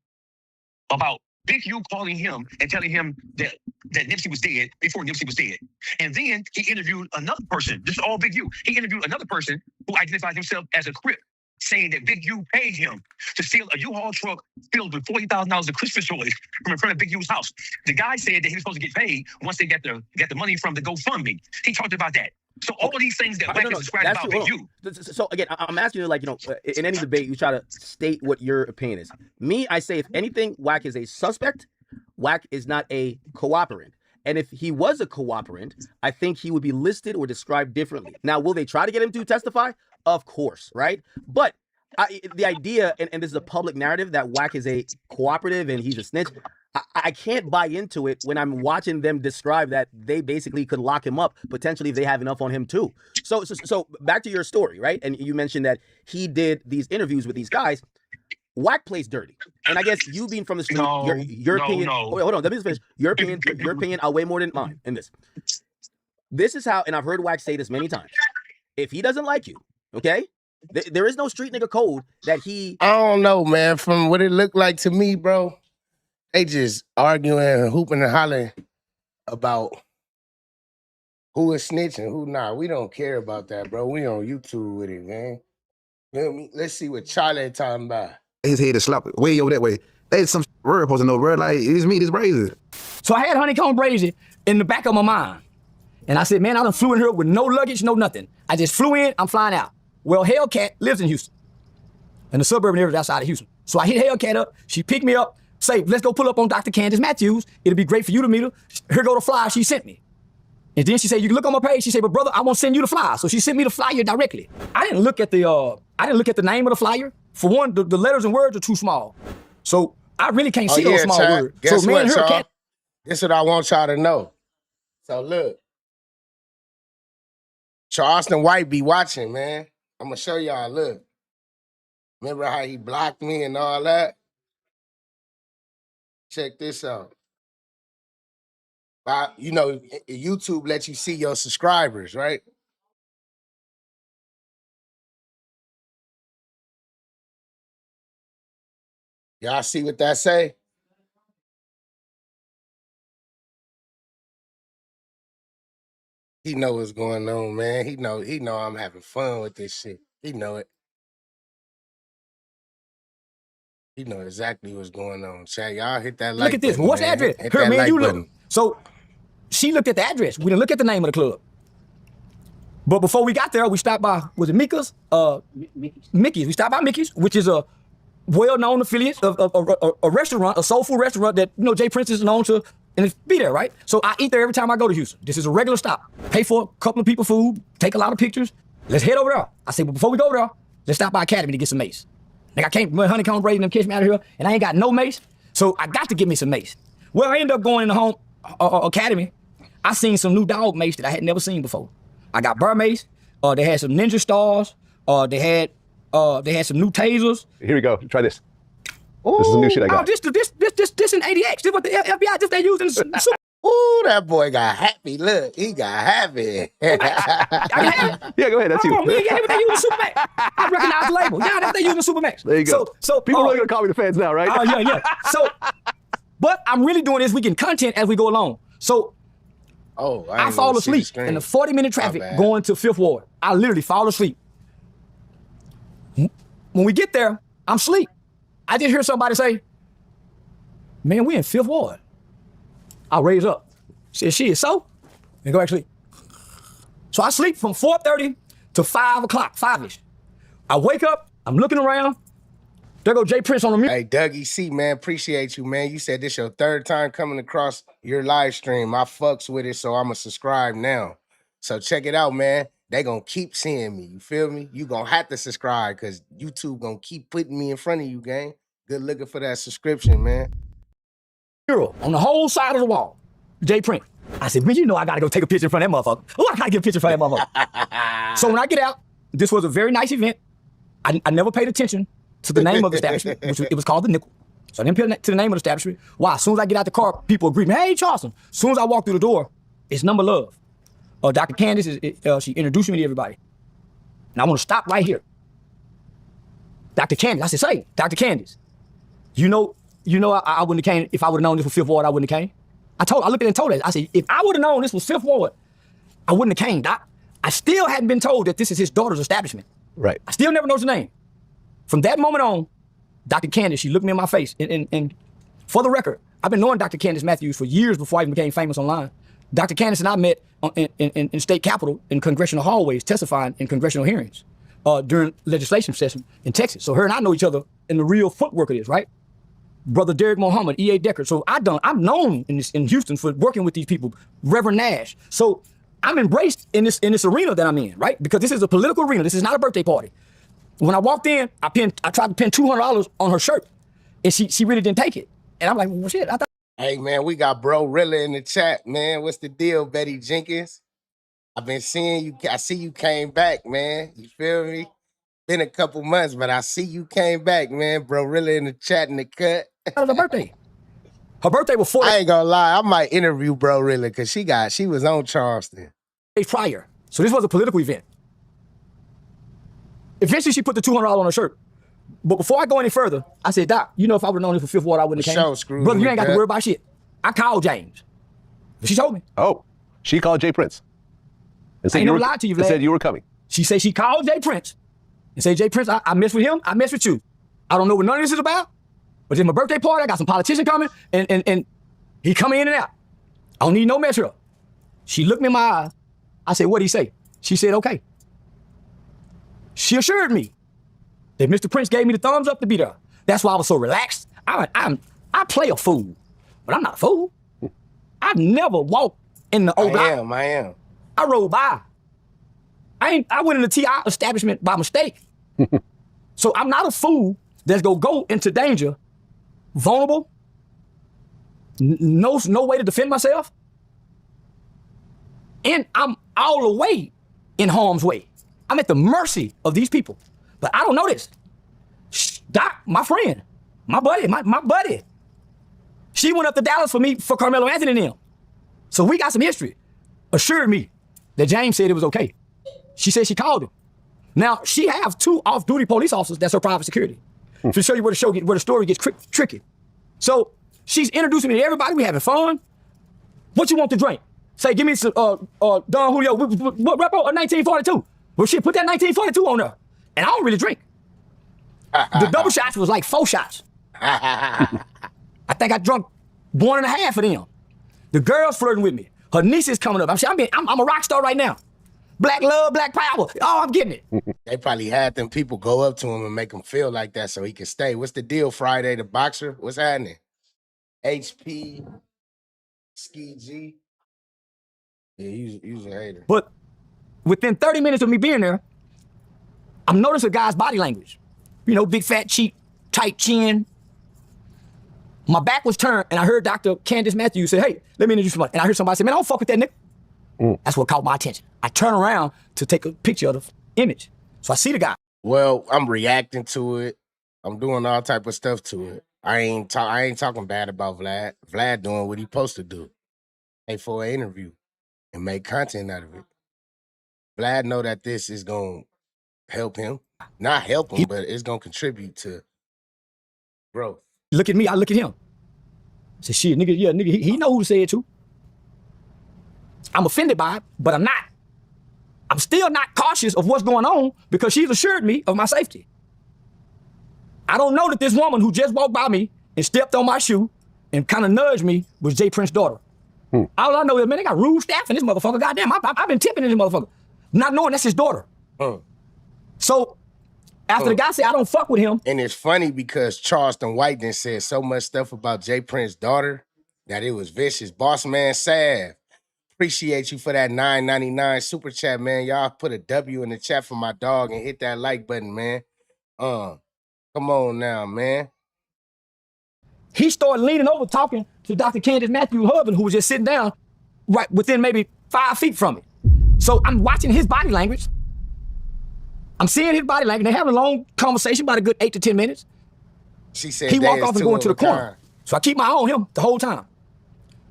Big U calling him and telling him that Nipsey was dead before Nipsey was dead. And then he interviewed another person. This is all Big U. He interviewed another person who identified himself as a Crip, saying that Big U paid him to steal a U-Haul truck filled with $40,000 of Christmas toys from in front of Big U's house. The guy said that he was supposed to get paid once they got the money from the GoFundMe. He talked about that. So all of these things that Wack has described about Big U. So again, I'm asking you, like, you know, in any debate, you try to state what your opinion is. Me, I say, if anything, Wack is a suspect. Wack is not a cooperant. And if he was a cooperant, I think he would be listed or described differently. Now, will they try to get him to testify? Of course, right? But the idea, and this is a public narrative, that Wack is a cooperative and he's a snitch, I can't buy into it when I'm watching them describe that they basically could lock him up, potentially, if they have enough on him too. So back to your story, right? And you mentioned that he did these interviews with these guys. Wack plays dirty. And I guess you being from the street, your opinion, wait, hold on, let me just finish. Your opinion, I'll weigh more than mine in this. This is how, and I've heard Wack say this many times, if he doesn't like you, okay, there is no street nigga code that he... I don't know, man. From what it looked like to me, bro, they just arguing and hooping and hollering about who is snitching, who not. We don't care about that, bro. We on YouTube with it, man. You know what I mean? Let's see what Charlie talking about. His head is sloppy way over that way. There's some word supposed to know, bro. Like, it's me, this Brazy. So I had HoneyKomb Brazy in the back of my mind. And I said, man, I done flew in here with no luggage, no nothing. I just flew in, I'm flying out. Well, Hellcat lives in Houston, in the suburban area outside of Houston. So I hit Hellcat up, she picked me up, say, let's go pull up on Dr. Candace Matthews. It'll be great for you to meet her. Here go the flyer she sent me. And then she said, you can look on my page. She said, but brother, I won't send you the flyer. So she sent me the flyer directly. I didn't look at the name of the flyer. For one, the letters and words are too small. So I really can't see those small words. Guess so man, what, Hellcat. This is what I want y'all to know. So look, Charleston White be watching, man. I'm gonna show y'all, look. Remember how he blocked me and all that? Check this out. You know, YouTube lets you see your subscribers, right? Y'all see what that say? He know what's going on, man. He know I'm having fun with this shit. He know it. He know exactly what's going on. Chat, y'all hit that like Look at this. button, What's the man. address? Hit Her, that man, like you button. look. So she looked at the address. We didn't look at the name of the club. But before we got there, we stopped by, was it Mika's? Mickey's. We stopped by Mickey's, which is a well-known affiliate of a restaurant, a soul food restaurant that, you know, Jay Prince is known to, and it's be there, right? So I eat there every time I go to Houston. This is a regular stop. Pay for a couple of people food, take a lot of pictures. Let's head over there. I said, but before we go there, let's stop by Academy to get some mace. Like, I can't run HoneyKomb Brazy and catch me out of here, and I ain't got no mace, so I got to get me some mace. Well, I ended up going in the home Academy. I seen some new dog mace that I had never seen before. I got Burr mace. They had some Ninja Stars. They had some new tasers. Here we go. Try this. Ooh, this is the new shit I got. Oh, this an ADX. This is what the FBI just they using. Ooh, that boy got happy. Look, he got happy. I can have it. Yeah, go ahead. That's Hold on, we you. ain't got everything using Supermax. I recognize the label. Yeah, everything using Supermax. There you go. So People are really gonna call me the feds now, right? Oh, yeah. So, but I'm really doing this. We getting content as we go along. So Oh, I ain't fall even see the asleep screen. in the 40-minute traffic bad. going to Fifth Ward. I literally fall asleep. When we get there, I'm asleep. I just hear somebody say, man, we in Fifth Ward. I raise up. Said, shit, so? And go back to sleep. So I sleep from 4:30 to 5 o'clock, 5-ish. I wake up, I'm looking around. There go Jay Prince on the music. Hey, Dougie C, man, appreciate you, man. You said this your third time coming across your live stream. I fucks with it, so I'ma subscribe now. So check it out, man. They gonna keep seeing me. You feel me? You gonna have to subscribe because YouTube gonna keep putting me in front of you, gang. Good looking for that subscription, man. Mural on the whole side of the wall. Jay Prince. I said, man, you know I gotta go take a picture in front of that motherfucker. Oh, I gotta get a picture in front of that motherfucker. So when I get out, this was a very nice event. I never paid attention to the name of the establishment, it was called the Nickel. So I didn't pay to the name of the establishment. Why? As soon as I get out the car, people greet me, hey, Charleston. As soon as I walk through the door, it's Number Love. Dr. Candace, she introduced me to everybody. And I want to stop right here. Dr. Candace, I said, say, Dr. Candace, you know, I wouldn't have came, if I would have known this was Fifth Ward, I wouldn't have came. I looked at it and told her, I said, if I would have known this was Fifth Ward, I wouldn't have came, Doc. I still hadn't been told that this is his daughter's establishment. Right. I still never know the name. From that moment on, Dr. Candace, she looked me in my face. And for the record, I've been knowing Dr. Candace Matthews for years before I even became famous online. Dr. Candace and I met in state capitol in congressional hallways, testifying in congressional hearings during legislation session in Texas. So her and I know each other in the real footwork of this, right? Brother Derek Muhammad, E.A. Decker. So I'm known in Houston for working with these people, Reverend Nash. So I'm embraced in this arena that I'm in, right? Because this is a political arena. This is not a birthday party. When I walked in, I tried to pin $200 on her shirt, and she really didn't take it. And I'm like, well, shit, I thought. Hey, man, we got Bro Rilla in the chat, man. What's the deal, Betty Jenkins? I've been seeing you. I see you came back, man. You feel me? Been a couple months, but I see you came back, man. Bro Rilla in the chat in the cut. That was her birthday. Her birthday was 4 I ain't gonna lie, I might interview Bro Rilla because she was on Charleston. days prior. So this was a political event. Eventually, she put the $200 on her shirt. But before I go any further, I said, Doc, you know if I would have known this for Fifth Ward, I wouldn't have Show came. screwed Brother, you me, ain't got to Dad. worry about shit. I called James. She told me. Oh, she called Jay Prince. And I ain't you never were- lied to you, and Vlad. said you were coming. She said she called Jay Prince and said, Jay Prince, I mess with him, I mess with you. I don't know what none of this is about, but it's my birthday party. I got some politician coming, and he coming in and out. I don't need no mess up. She looked me in my eyes. I said, what'd he say? She said, okay. She assured me that Mr. Prince gave me the thumbs up to be there. That's why I was so relaxed. I play a fool, but I'm not a fool. I've never walked in the old block. I am. I rode by. I went in the TI establishment by mistake. So I'm not a fool that's gonna go into danger, vulnerable, no way to defend myself. And I'm all the way in harm's way. I'm at the mercy of these people. But I don't know this. Doc, my friend, my buddy. She went up to Dallas for Carmelo Anthony and them. So we got some history. Assured me that James said it was okay. She said she called him. Now, she have 2 off-duty police officers that's her private security. To show you where the story gets tricky. So she's introducing me to everybody. We having fun. What you want to drink? Say, give me some Don Julio, what repo? 1942. Well, shit, put that 1942 on there. And I don't really drink. The double shots was like 4 shots. I think I drunk 1.5 of them. The girl's flirting with me. Her niece is coming up. I'm a rock star right now. Black love, black power. Oh, I'm getting it. They probably had them people go up to him and make him feel like that so he can stay. What's the deal, Friday the Boxer? What's happening? HP, Ski G. Yeah, he's a hater. But within 30 minutes of me being there, I'm noticing a guy's body language. You know, big fat cheek, tight chin. My back was turned, and I heard Dr. Candace Matthews say, hey, let me introduce somebody. And I heard somebody say, man, don't fuck with that nigga. That's what caught my attention. I turn around to take a picture of the image. So I see the guy. Well, I'm reacting to it. I'm doing all type of stuff to it. I ain't talking bad about Vlad. Vlad doing what he supposed to do. for an interview and make content out of it. Vlad know that this is gonna help him. Not help him, but it's gonna contribute to growth. Look at me, I look at him. I say, shit, nigga, yeah, nigga, he know who to say it to. I'm offended by it, but I'm not. I'm still not cautious of what's going on because she's assured me of my safety. I don't know that this woman who just walked by me and stepped on my shoe and kind of nudged me was Jay Prince's daughter. All I know is, man, they got rude staff in this motherfucker. Goddamn, I've been tipping in this motherfucker, not knowing that's his daughter. So after the guy said I don't fuck with him. And it's funny because Charleston White then said so much stuff about Jay Prince's daughter that it was vicious. Boss man Sav, appreciate you for that $9.99 super chat, man. Y'all put a W in the chat for my dog and hit that like button, man. Come on now, man. He started leaning over talking to Dr. Candace Matthews' husband, who was just sitting down right within maybe 5 feet from me. So I'm watching his body language. I'm seeing his body language. They're having a long conversation, about a good 8 to 10 minutes. She said he walked off and go into the corner. So I keep my eye on him the whole time.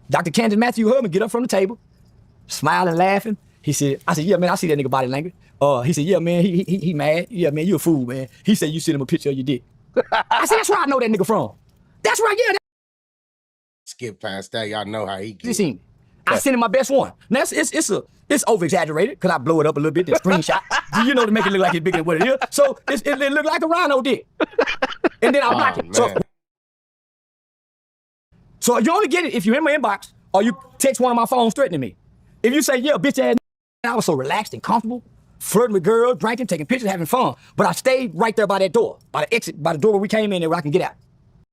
Dr. Candace Matthews' husband get up from the table, smiling, laughing. I said, yeah, man, I see that nigga body language. He said, yeah, man, he mad. Yeah, man, you a fool, man. He said, you sent him a picture of your dick. I said, that's where I know that nigga from. That's right, yeah. Skip past that, y'all know how he gets. Seen I sent him my best one. Now it's over exaggerated because I blow it up a little bit. The screenshot, you know, to make it look like it's bigger than what it is. So it look like a rhino dick, and then I'll block it. So you only get it if you're in my inbox or you text one of my phones threatening me. If you say, yeah, bitch ass, I was so relaxed and comfortable, flirting with girls, drinking, taking pictures, having fun. But I stayed right there by that door, by the exit, by the door where we came in and where I can get out.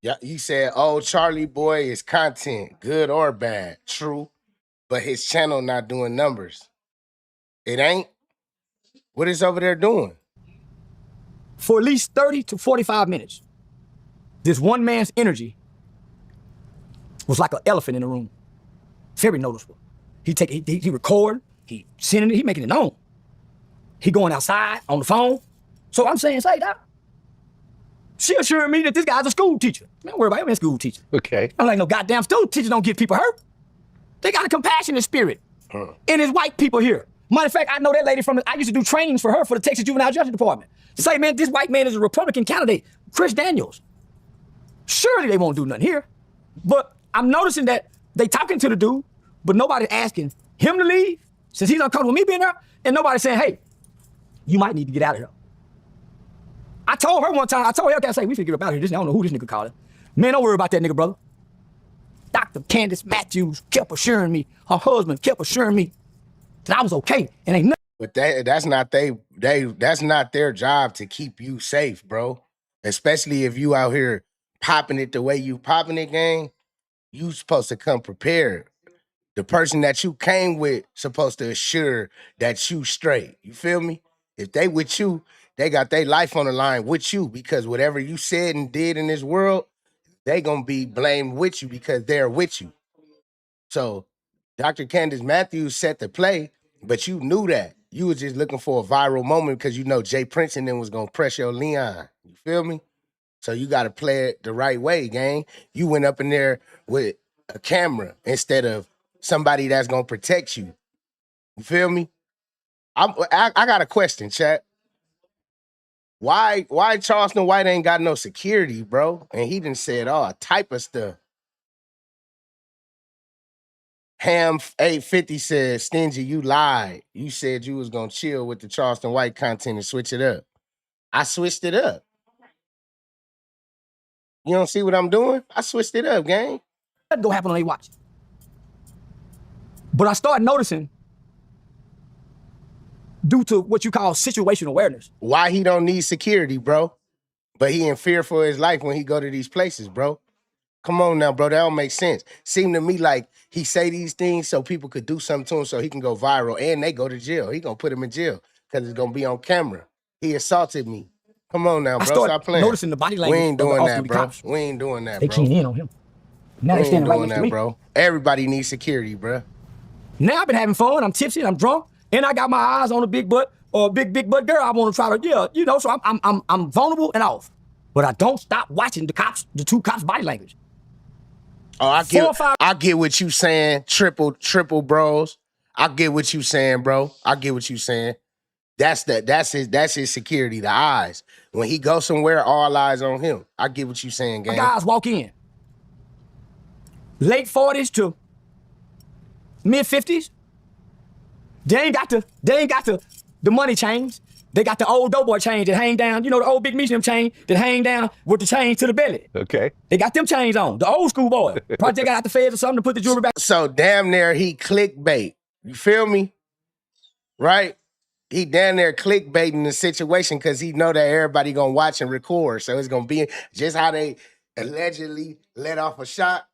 Yeah, you said, oh, Charlie boy is content, good or bad. True, but his channel not doing numbers. It ain't. What is over there doing? For at least 30 to 45 minutes, this one man's energy was like an elephant in the room. Very noticeable. He record, he sending it, he making it known. He going outside on the phone. So I'm saying, say that. She assured me that this guy's a school teacher. Man, don't worry about him, a school teacher. Okay. I'm like, no goddamn school teachers don't get people hurt. They got a compassionate spirit. And it's white people here. Matter of fact, I know that lady I used to do trainings for her for the Texas Juvenile Justice Department. To say, man, this white man is a Republican candidate, Chris Daniels. Surely they won't do nothing here. But I'm noticing that they talking to the dude, but nobody's asking him to leave, since he's uncomfortable with me being there, and nobody's saying, hey, you might need to get out of here. I told her one time, I say, we finna get up out of here. I don't know who this nigga called it. Man, don't worry about that nigga, brother. Dr. Candace Matthews kept assuring me, her husband kept assuring me that I was okay, and ain't nothing. But that's not their job to keep you safe, bro. Especially if you out here popping it the way you popping it, gang. You supposed to come prepared. The person that you came with supposed to assure that you straight. You feel me? If they with you, they got their life on the line with you, because whatever you said and did in this world, they gonna be blamed with you because they're with you. So Dr. Candace Matthews set the play, but you knew that. You was just looking for a viral moment because you know Jay Prince and them was gonna press your Leon. You feel me? So you gotta play it the right way, gang. You went up in there with a camera instead of somebody that's gonna protect you. You feel me? I got a question, chat. Why Charleston White ain't got no security, bro? And he done said all type of stuff. Ham 850 said, Stingy, you lied. You said you was gonna chill with the Charleston White content and switch it up. I switched it up. You don't see what I'm doing? I switched it up, gang. That go happen on their watch. But I started noticing, due to what you call situational awareness, why he don't need security, bro. But he in fear for his life when he go to these places, bro. Come on now, bro. That don't make sense. Seem to me like he say these things so people could do something to him so he can go viral and they go to jail. He gonna put him in jail because it's gonna be on camera. He assaulted me. Come on now, bro. Stop playing. Noticing the body language. We ain't doing that, bro. Cops. We ain't doing that, they bro. keying in on him. Now we they standing right doing next that, to me, bro. Everybody needs security, bro. Now I've been having fun. I'm tipsy. I'm drunk, and I got my eyes on a big butt or a big butt girl. I want to try to, So I'm vulnerable and off. But I don't stop watching the two cops' body language. Oh, 4 or 5 I get what you saying. Triple bros. I get what you saying, bro. I get what you saying. That's his security, the eyes. When he goes somewhere, all eyes on him. I get what you saying, gang. guys walk in. Late 40s to mid 50s. They ain't got the money chains. They got the old doughboy chains that hang down. You know, the old big medium chain that hang down with the chain to the belly. Okay. They got them chains on. The old school boy. Probably they got out the feds or something to put the jewelry back. So damn near he clickbait. You feel me? Right? He damn near clickbaiting the situation because he know that everybody gonna watch and record. So it's gonna be just how they allegedly let off a shot.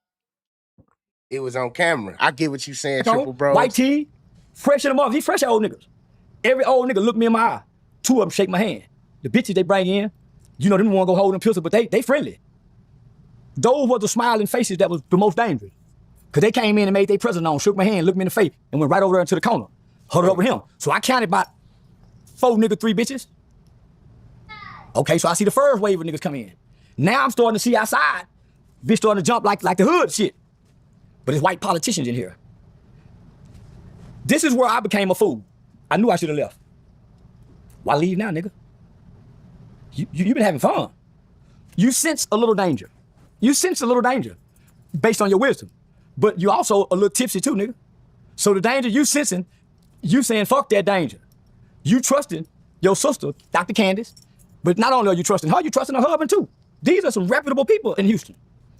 It was on camera. I get what you saying, Triple Bros. White tee, fresh in them off. He fresh old niggas. Every old nigga look me in my eye. 2 of them shake my hand. The bitches they bring in, you know, them want to go hold them pistol, but they friendly. Those were the smiling faces that was the most dangerous. Because they came in and made their presence known, shook my hand, looked me in the face, and went right over there into the corner. Huddled up with him. So I counted about 4 niggas, 3 bitches. Okay, so I see the first wave of niggas come in. Now I'm starting to see outside, bitch starting to jump like the hood shit. But it's white politicians in here. This is where I became a fool. I knew I should have left. Why leave now, nigga? You been having fun. You sense a little danger. You sense a little danger based on your wisdom. But you also a little tipsy too, nigga. So the danger you sensing, you saying fuck that danger. You trusting your sister, Dr. Candace, but not only are you trusting her, you trusting her husband too. These are some reputable people in Houston.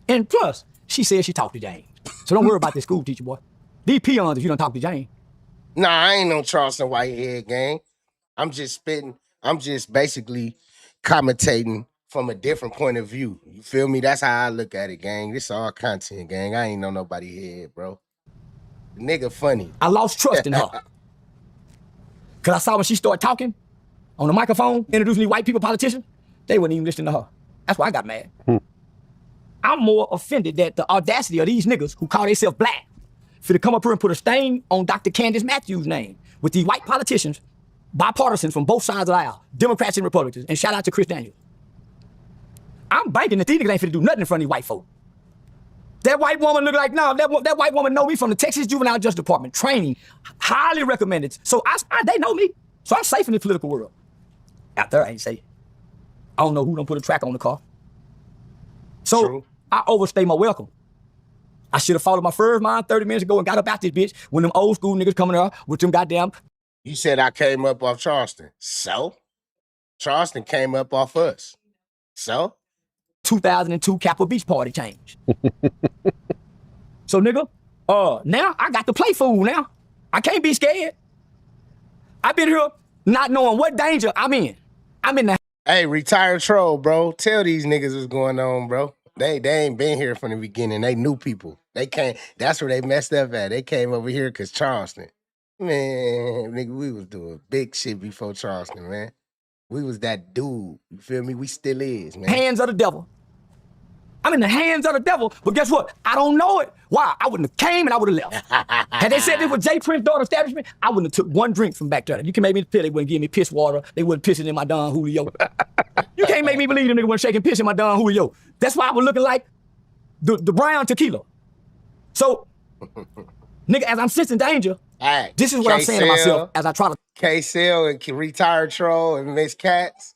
And plus, she said she talked to Jane. So don't worry about this school teacher, boy. These peons if you don't talk to Jane. Nah, I ain't no Charleston White head, gang. I'm just spitting. I'm just basically commentating from a different point of view. You feel me? That's how I look at it, gang. This all content, gang. I ain't know nobody head, bro. The nigga funny. I lost trust in her. Because I saw when she started talking on the microphone, introducing these white people politicians, they wouldn't even listen to her. That's why I got mad. I'm more offended that the audacity of these niggas who call themselves black for to come up here and put a stain on Dr. Candace Matthews' name with these white politicians, bipartisans from both sides of the aisle, Democrats and Republicans, and shout out to Chris Daniels. I'm banking that these niggas ain't finna do nothing in front of these white folk. That white woman look like, no, that white woman know me from the Texas Juvenile Justice Department, training, highly recommended. So they know me, so I'm safe in the political world. Out there, I ain't safe. I don't know who done put a track on the car. So True. I overstay my welcome. I should have followed my first mind 30 minutes ago and got up out this bitch when them old school niggas coming out with them goddamn. You said I came up off Charleston. So? Charleston came up off us. So? 2002 Capitol Beach party change. So nigga, now I got to play fool now. I can't be scared. I've been here not knowing what danger I'm in. I'm in the. Hey, retired troll, bro. Tell these niggas what's going on, bro. They ain't been here from the beginning. They new people. They came. That's where they messed up at. They came over here because Charleston. Man, nigga, we was doing big shit before Charleston, man. We was that dude. You feel me? We still is, man. Hands of the devil. I'm in the hands of the devil, but guess what? I don't know it. Why? I wouldn't have came and I would have left. Had they said this was Jay Prince's daughter establishment, I wouldn't have took one drink from back there. You can make me feel they wouldn't give me piss water. They wouldn't piss it in my Don Julio. You can't make me believe them niggas wasn't shaking piss in my Don Julio. That's why I was looking like the brown tequila. So, nigga, as I'm sensing danger, Hey, this is what I'm saying to myself as I try to. K-Cell and retired troll and Miss Katz,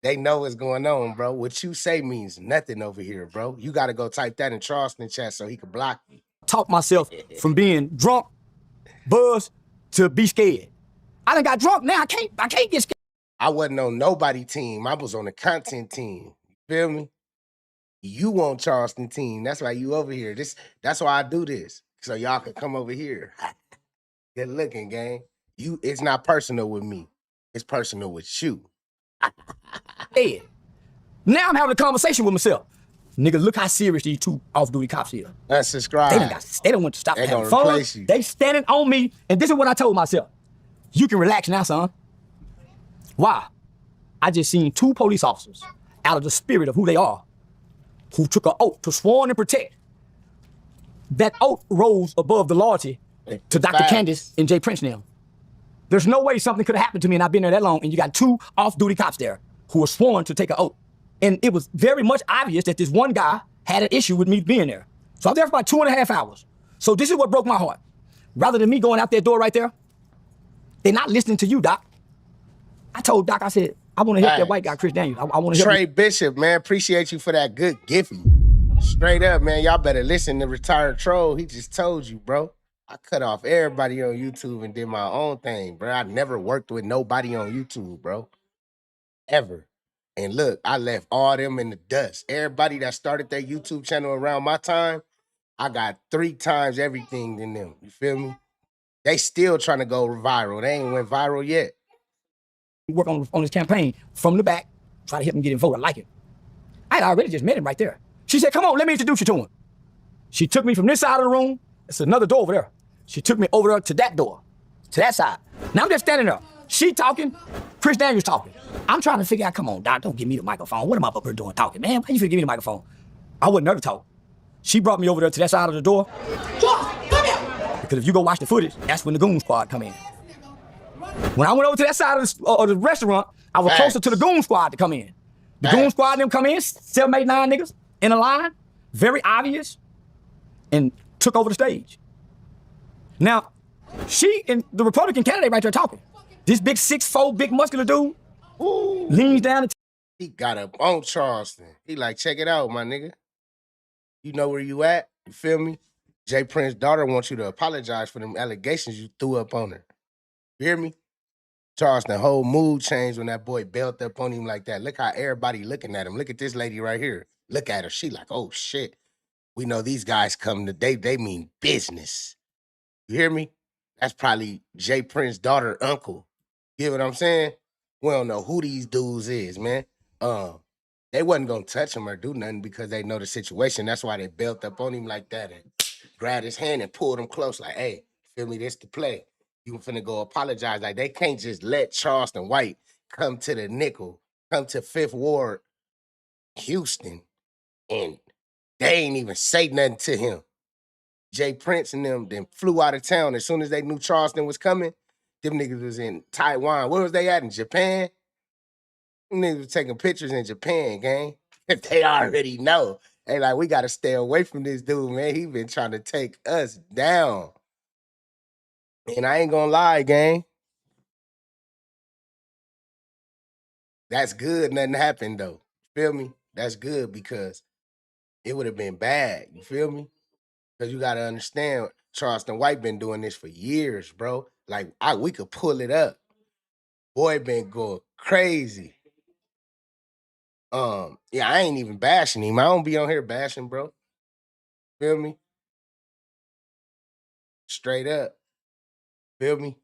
they know what's going on, bro. What you say means nothing over here, bro. You got to go type that in Charleston chat so he can block you. Talk myself from being drunk, buzzed, to be scared. I done got drunk, now I can't get scared. I wasn't on nobody team. I was on the content team. You feel me? You on Charleston team. That's why you over here. That's why I do this. So y'all can come over here. Good looking, gang. It's not personal with me. It's personal with you. Dead. Now I'm having a conversation with myself. Nigga, look how serious these 2 off-duty cops here. Unsubscribe. They don't want to stop They having gonna fun. replace you. They standing on me, and this is what I told myself. You can relax now, son. Why? I just seen 2 police officers, out of the spirit of who they are, who took an oath to sworn and protect. That oath rose above the loyalty to Dr. Facts. Candace and Jay Prince now. There's no way something could have happened to me and I've been there that long and you got 2 off-duty cops there who were sworn to take an oath. And it was very much obvious that this one guy had an issue with me being there. So I was there for about 2.5 hours. So this is what broke my heart. Rather than me going out that door right there, they're not listening to you, Doc. I told Doc, I said, I want to help that white guy, Chris Daniels. I want to help Trey Bishop, man, appreciate you for that good Giphy. Straight up, man, y'all better listen to Retired Troll. He just told you, bro. I cut off everybody on YouTube and did my own thing, bro. I never worked with nobody on YouTube, bro. Ever. And look, I left all them in the dust. Everybody that started their YouTube channel around my time, I got 3 times everything than them. You feel me? They still trying to go viral. They ain't went viral yet. work on his campaign from the back, try to help him get him voted. I like it. I had already just met him right there. She said, come on, let me introduce you to him. She took me from this side of the room. It's another door over there. She took me over there to that door, to that side. Now I'm just standing there. She talking, Chris Daniels talking. I'm trying to figure out, come on, Doc, don't give me the microphone. What am I up here doing talking, man? Why you finna give me the microphone? I wouldn't never talk. She brought me over there to that side of the door. Charles, come here. Because if you go watch the footage, that's when the Goon Squad come in. When I went over to that side of the restaurant, I was closer to the Goon Squad to come in. The Goon Squad and them come in, 7, 8, 9 niggas in a line, very obvious, and took over the stage. Now, she and the Republican candidate right there talking. This big 6'4", big muscular dude leans down and he got up on Charleston. He like, check it out, my nigga. You know where you at? You feel me? Jay Prince's daughter wants you to apologize for them allegations you threw up on her. You hear me? Charleston, whole mood changed when that boy belted up on him like that. Look how everybody looking at him. Look at this lady right here. Look at her. She like, oh shit. We know these guys come to, they mean business. You hear me? That's probably Jay Prince's daughter, uncle. You get what I'm saying? We don't know who these dudes is, man. They wasn't gonna touch him or do nothing because they know the situation. That's why they built up on him like that and grabbed his hand and pulled him close. Like, hey, feel me? This the play. You finna go apologize. Like, they can't just let Charleston White come to the nickel, come to 5th Ward, Houston, and they ain't even say nothing to him. Jay Prince and them then flew out of town as soon as they knew Charleston was coming. Them niggas was in Taiwan. Where was they at? In Japan? Them niggas was taking pictures in Japan, gang. If they already know. They like, we gotta stay away from this dude, man. He been trying to take us down. And I ain't gonna lie, gang. That's good. Nothing happened, though. Feel me? That's good because it would have been bad. You feel me? Because you got to understand, Charleston White been doing this for years, bro. Like, we could pull it up. Boy been going crazy. Yeah, I ain't even bashing him. I don't be on here bashing, bro. Feel me? Straight up. Feel me?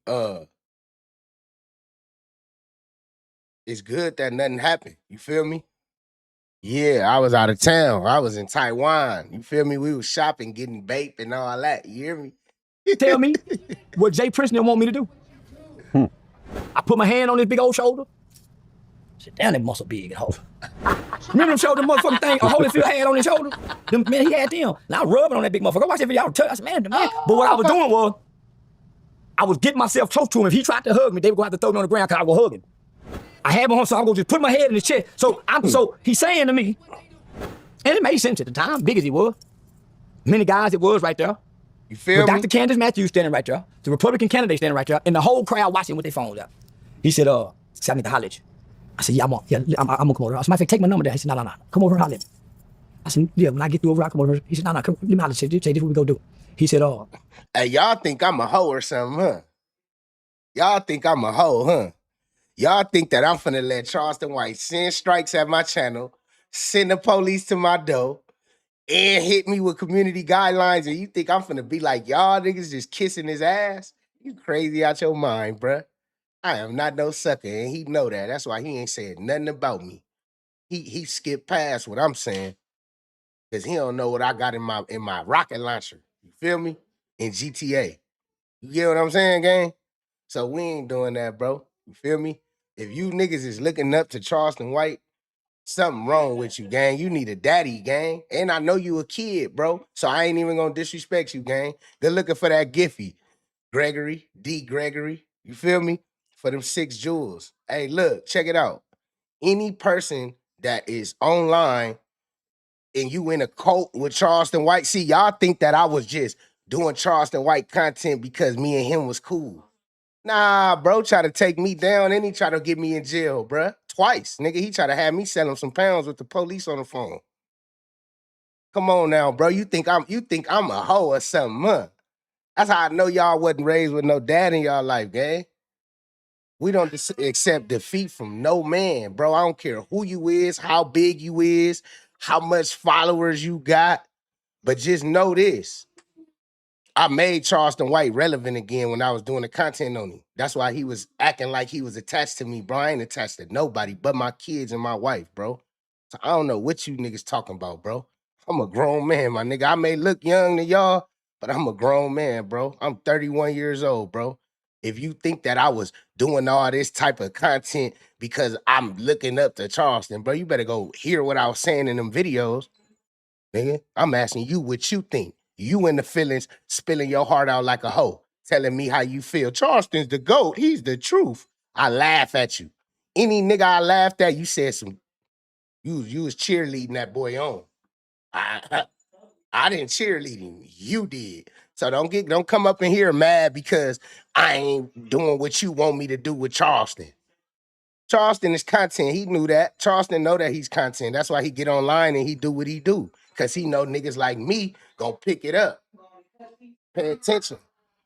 It's good that nothing happened. You feel me? Yeah, I was out of town. I was in Taiwan. You feel me? We was shopping, getting vape and all that. You hear me? tell me what Jay Prince didn't want me to do. I put my hand on his big old shoulder. I said, damn, that muscle big and hoe. Remember them shoulder motherfucking thing Holyfield had on his shoulder? Man, he had them. And I was rubbing on that big motherfucker. I watched that video. I said, man. But what I was doing was, I was getting myself close to him. If he tried to hug me, they were going to have to throw me on the ground because I was hugging. I had my home, so I'm going to just put my head in his chest. So he's saying to me, and it made sense at the time, big as he was. Many guys it was right there. You feel me? Dr. Candace Matthews standing right there. The Republican candidate standing right there. And the whole crowd watching with their phones out. He said, I need to holler at you. I said, yeah, I'm going to come over. I said, take my number there. He said, no. Come over and holler at me. I said, yeah, when I get through over, I'll come over. He said, no, come, let me holler at you. Say, this is what we go do. He said, hey, y'all think I'm a hoe or something, huh? Y'all think I'm a hoe, huh? Y'all think that I'm finna let Charleston White send strikes at my channel, send the police to my door, and hit me with community guidelines, and you think I'm finna be like y'all niggas just kissing his ass? You crazy out your mind, bruh. I am not no sucker, and he know that. That's why he ain't said nothing about me. He skipped past what I'm saying, because he don't know what I got in my rocket launcher. You feel me? In GTA. You get what I'm saying, gang? So we ain't doing that, bro. You feel me? If you niggas is looking up to Charleston White, something wrong with you, gang. You need a daddy, gang. And I know you a kid, bro. So I ain't even gonna disrespect you, gang. Good looking for that Giphy. Gregory, D. Gregory. You feel me? For them 6 jewels. Hey, look, check it out. Any person that is online and you in a cult with Charleston White. See, y'all think that I was just doing Charleston White content because me and him was cool. Nah, bro, try to take me down and he try to get me in jail, bruh. Twice, nigga. He try to have me sell him some pounds with the police on the phone. Come on now, bro. You think I'm a hoe or something, huh? That's how I know y'all wasn't raised with no dad in y'all life, gang. We don't accept defeat from no man, bro. I don't care who you is, how big you is, how much followers you got, but just know this. I made Charleston White relevant again when I was doing the content on him. That's why he was acting like he was attached to me, bro. I ain't attached to nobody but my kids and my wife, bro. So I don't know what you niggas talking about, bro. I'm a grown man, my nigga. I may look young to y'all, but I'm a grown man, bro. I'm 31 years old, bro. If you think that I was doing all this type of content because I'm looking up to Charleston, bro, you better go hear what I was saying in them videos. Nigga, I'm asking you what you think. You in the feelings, spilling your heart out like a hoe, telling me how you feel. Charleston's the GOAT. He's the truth. I laugh at you. Any nigga I laughed at, you said some, you was cheerleading that boy on. I didn't cheerlead him. You did. So don't come up in here mad because I ain't doing what you want me to do with Charleston. Charleston is content. He knew that. Charleston know that he's content. That's why he get online and he do what he do. Cause he know niggas like me gonna pick it up. Pay attention.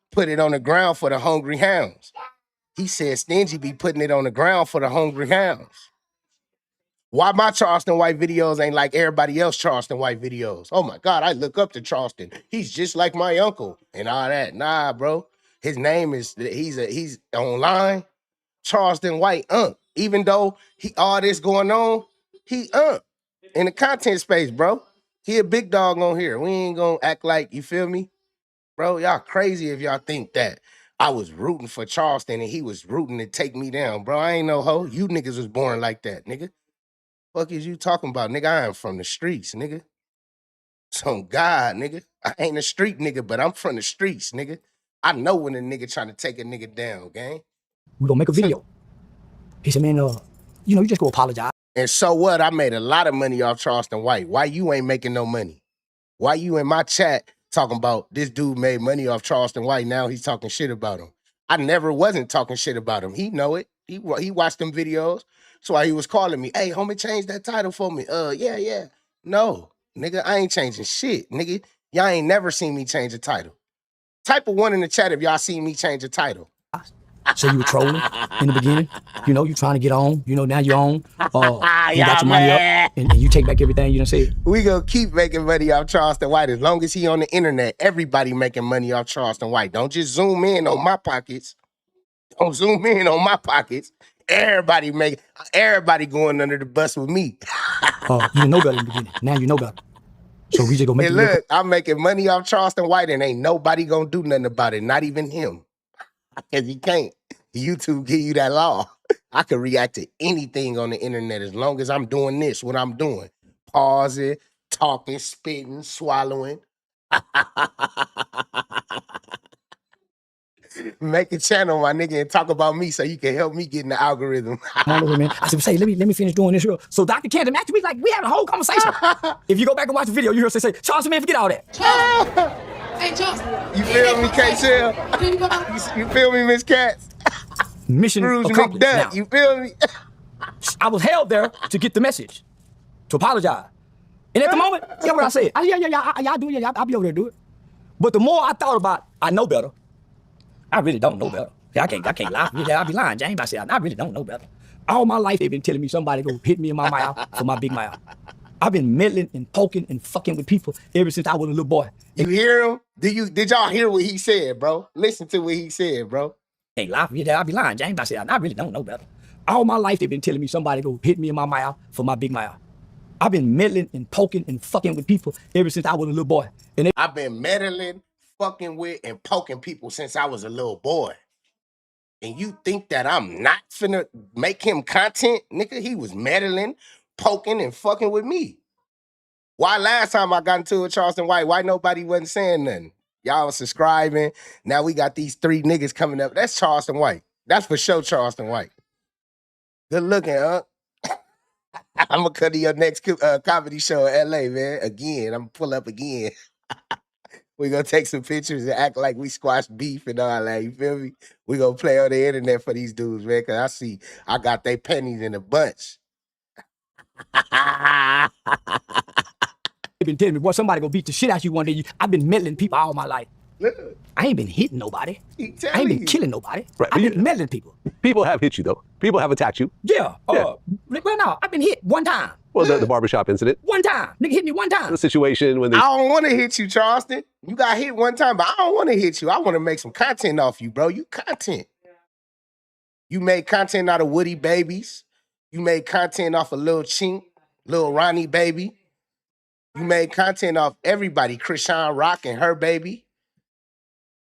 Put it on the ground for the hungry hounds. He said Stingy be putting it on the ground for the hungry hounds. Why my Charleston White videos ain't like everybody else Charleston White videos? Oh my God, I look up to Charleston. He's just like my uncle and all that. Nah, bro. His name is, he's online. Charleston White, even though all this going on, he in the content space, bro. He a big dog on here. We ain't gonna act like, you feel me? Bro, y'all crazy if y'all think that I was rooting for Charleston and he was rooting to take me down. Bro, I ain't no hoe. You niggas was born like that, nigga. Fuck is you talking about, nigga? I am from the streets, nigga. So God, nigga. I ain't a street nigga, but I'm from the streets, nigga. I know when a nigga trying to take a nigga down, gang. We gonna make a video. He said, man, you just go apologize. And so what? I made a lot of money off Charleston White. Why you ain't making no money? Why you in my chat talking about this dude made money off Charleston White? Now he's talking shit about him. I never wasn't talking shit about him. He know it. He watched them videos. That's why he was calling me. Hey, homie, change that title for me. Yeah. No, nigga, I ain't changing shit, nigga. Y'all ain't never seen me change a title. Type of one in the chat if y'all seen me change a title. So you were trolling in the beginning, you trying to get on, now you're on, you got your money up, and you take back everything you done said. We gonna keep making money off Charleston White as long as he on the internet. Everybody making money off Charleston White. Don't just zoom in on my pockets. Don't zoom in on my pockets. Everybody going under the bus with me. You didn't know better in the beginning. Now you know better. So we just gonna make And look, I'm making money off Charleston White and ain't nobody gonna do nothing about it. Not even him. Because he can't. YouTube give you that law. I can react to anything on the internet as long as I'm doing this, what I'm doing. Pausing, talking, spitting, swallowing. Make a channel, my nigga, and talk about me so you can help me get in the algorithm. man. I said, say, let me finish doing this real. So Dr. Canton, after we having a whole conversation. If you go back and watch the video, you hear say, Charleston, man, forget all that. Hey, Charleston. You feel me, K-Shell? You feel me, Miss Katz? Mission Scrooge accomplished. McDuck, you feel me? I was held there to get the message, to apologize. And at the moment, yeah, what I said. Y'all do it, I'll be over there to do it. But the more I thought about, I know better. I really don't know better. I can't lie. I'll be lying, James. I said, I really don't know better. All my life, they've been telling me somebody go hit me in my mouth for my big mouth. I've been meddling and poking and fucking with people ever since I was a little boy. You hear him? Did y'all hear what he said, bro? Listen to what he said, bro. Can't lie. I'll be lying, James. I said, I really don't know better. All my life, they've been telling me somebody go hit me in my mouth for my big mouth. I've been meddling and poking and fucking with people ever since I was a little boy. And I've been meddling, fucking with, and poking people since I was a little boy. And you think that I'm not finna make him content? Nigga, he was meddling, poking, and fucking with me. Why last time I got into it with Charleston White, why nobody wasn't saying nothing? Y'all was subscribing. Now we got these 3 niggas coming up. That's Charleston White. That's for sure Charleston White. Good looking, huh? I'm gonna come to your next comedy show in LA, man. Again, I'm gonna pull up again. We gonna take some pictures and act like we squashed beef and all that. You feel me? We gonna play on the internet for these dudes, man. Cause I got they pennies in a bunch. They've been telling me, boy, somebody gonna beat the shit out you one day. I've been meddling people all my life. Look, I ain't been hitting nobody. I ain't telling been you. killing nobody. Right, I've but been meddling people. People have hit you though. People have attacked you. Yeah. Yeah. Well, no, I've been hit one time. Well, the barbershop incident, One time. Nigga hit me one time. the situation when they I don't want to hit you, Charleston. You got hit one time, but I don't want to hit you. I want to make some content off you, bro. You content. You made content out of Woody Babies. You made content off of Lil Chink, Lil Ronnie Baby. You made content off everybody, Krishan Rock and her baby.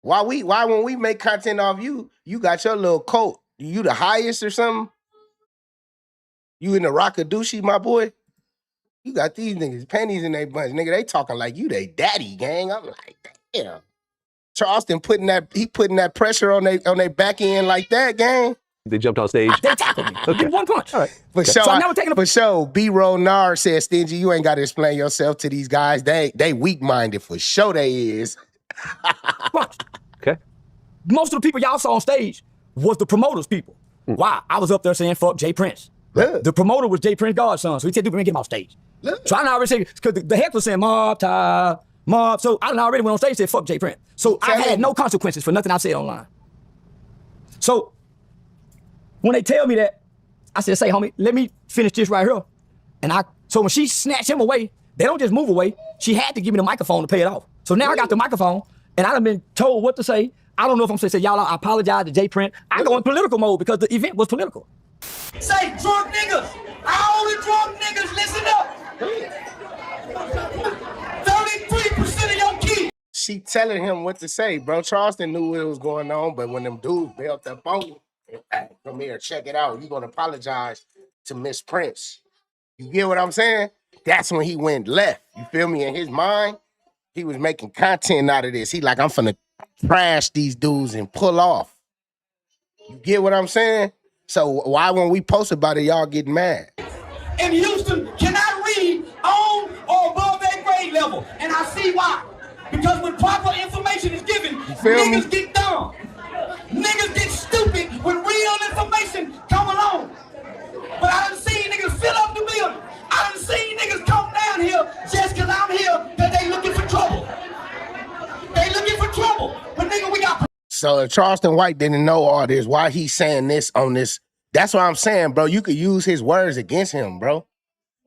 Why when we make content off you, you got your little coat. You the highest or something? You in the Rockadoochie, my boy? You got these niggas panties in their bunch. Nigga, they talking like you they daddy, gang. I'm like, damn. Charleston putting that pressure on they back end like that, gang. jumped on stage. They tackled me. Okay. In one punch. All right. For sure, So I never taken a for sure. B-Roll Nar said, Stingy, you ain't got to explain yourself to these guys. They weak-minded for sure they is. punch. Okay. Most of the people y'all saw on stage was the promoters people. Why? I was up there saying, fuck Jay Prince. Look. The promoter was Jay Prince Godson, so he said, dude, man, get him off stage. Look. So I done already said, because the heck was saying, mob, tie, mob. So I done already went on stage and said, fuck Jay Prince. So I had no consequences for nothing I said online. So when they tell me that, I said, say, homie, let me finish this right here. So when she snatched him away, they don't just move away. She had to give me the microphone to pay it off. So now I got the microphone, and I done been told what to say. I don't know if I'm supposed to say, y'all, I apologize to Jay Prince. I go in political mode because the event was political. Say drunk niggas. All the drunk niggas, listen up. 33% of your kids. She telling him what to say, bro. Charleston knew what was going on, but when them dudes built up on him, hey, come here, check it out. You gonna apologize to Miss Prince. You get what I'm saying? That's when he went left. You feel me? In his mind, he was making content out of this. He like, I'm finna trash these dudes and pull off. You get what I'm saying? So why when we post about it, y'all get mad? In Houston cannot read on or above their grade level. And I see why. Because when proper information is given, feel me? niggas get dumb. Niggas get stupid when real information come along. But I done seen niggas fill up the building. I done seen niggas come down here just because I'm here that they looking for trouble. They looking for trouble. But nigga, we got... So if Charleston White didn't know all this, why he saying this on this? That's what I'm saying, bro. You could use his words against him, bro.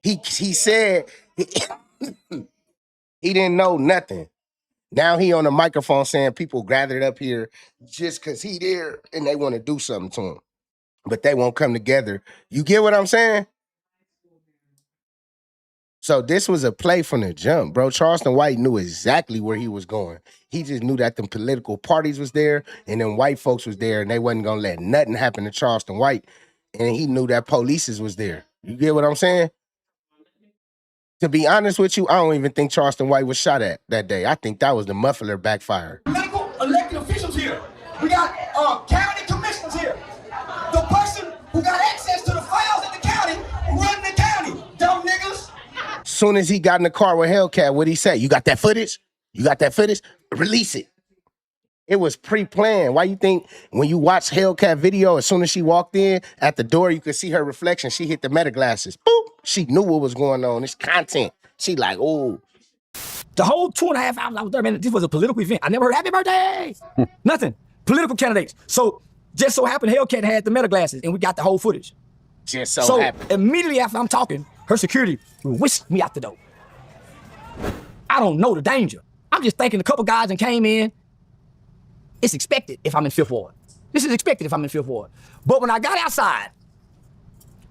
He said he didn't know nothing. Now he on the microphone saying people gathered up here just because he there and they want to do something to him. But they won't come together. You get what I'm saying? So this was a play from the jump, bro. Charleston White knew exactly where he was going. He just knew that them political parties was there and them white folks was there and they wasn't going to let nothing happen to Charleston White. And he knew that police was there. You get what I'm saying? To be honest with you, I don't even think Charleston White was shot at that day. I think that was the muffler backfire. Medical elected officials here. We got county commissioners here. The person who got access to the files in the county run the county. Dumb niggas. Soon as he got in the car with Hellcat, what'd he say? You got that footage? You got that footage? Release it. It was pre-planned. Why you think when you watch Hellcat video, as soon as she walked in, at the door, you could see her reflection. She hit the meta glasses. Boop. She knew what was going on. It's content. She like, oh. The whole 2.5 hours I was there, man, this was a political event. I never heard happy birthday. Nothing. Political candidates. So just so happened Hellcat had the meta glasses and we got the whole footage. Just so happened. Immediately after I'm talking, her security whisked me out the door. I don't know the danger. I'm just thinking a couple guys and came in. It's expected if I'm in Fifth Ward. This is expected if I'm in Fifth Ward. But when I got outside,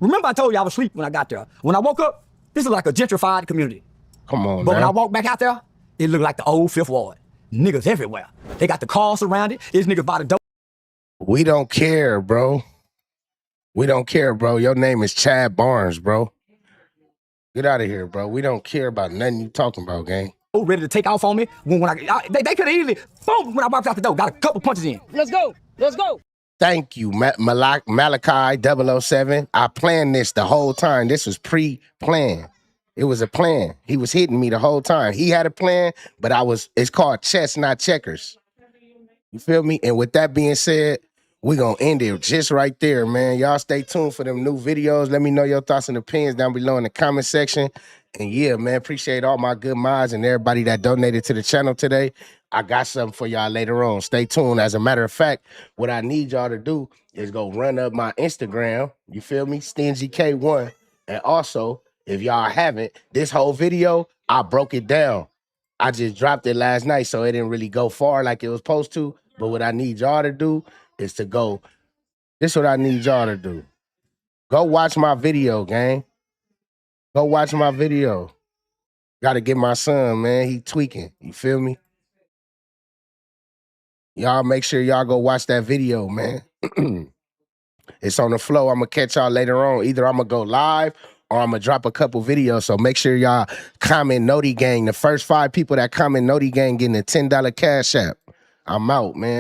remember I told you I was asleep when I got there. When I woke up, this is like a gentrified community. Come on, But man. when I walked back out there, it looked like the old Fifth Ward. Niggas everywhere. They got the cars surrounded. This nigga by the door. We don't care, bro. We don't care, bro. Your name is Chad Barnes, bro. Get out of here, bro. We don't care about nothing you talking about, gang. Ready to take off on me. When they could have easily, boom, when I walked out the door, got a couple punches in. Let's go. Let's go. Thank you, Malachi 007. I planned this the whole time. This was pre-planned. It was a plan. He was hitting me the whole time. He had a plan, but it's called chess, not checkers. You feel me? And with that being said, we're going to end it just right there, man. Y'all stay tuned for them new videos. Let me know your thoughts and opinions down below in the comment section. And yeah, man, appreciate all my good mods and everybody that donated to the channel today. I got something for y'all later on. Stay tuned. As a matter of fact, what I need y'all to do is go run up my Instagram. You feel me? StingyK1. And also, if y'all haven't, this whole video, I broke it down. I just dropped it last night, so it didn't really go far like it was supposed to. But what I need y'all to do is to go. This is what I need y'all to do. Go watch my video, gang. Go watch my video. Gotta get my son, man. He tweaking. You feel me? Y'all make sure y'all go watch that video, man. It's on the flow. I'm gonna catch y'all later on. Either I'm gonna go live or I'm gonna drop a couple videos. So make sure y'all comment Noti Gang. The first 5 people that comment Noti Gang getting a $10 cash app. I'm out, man.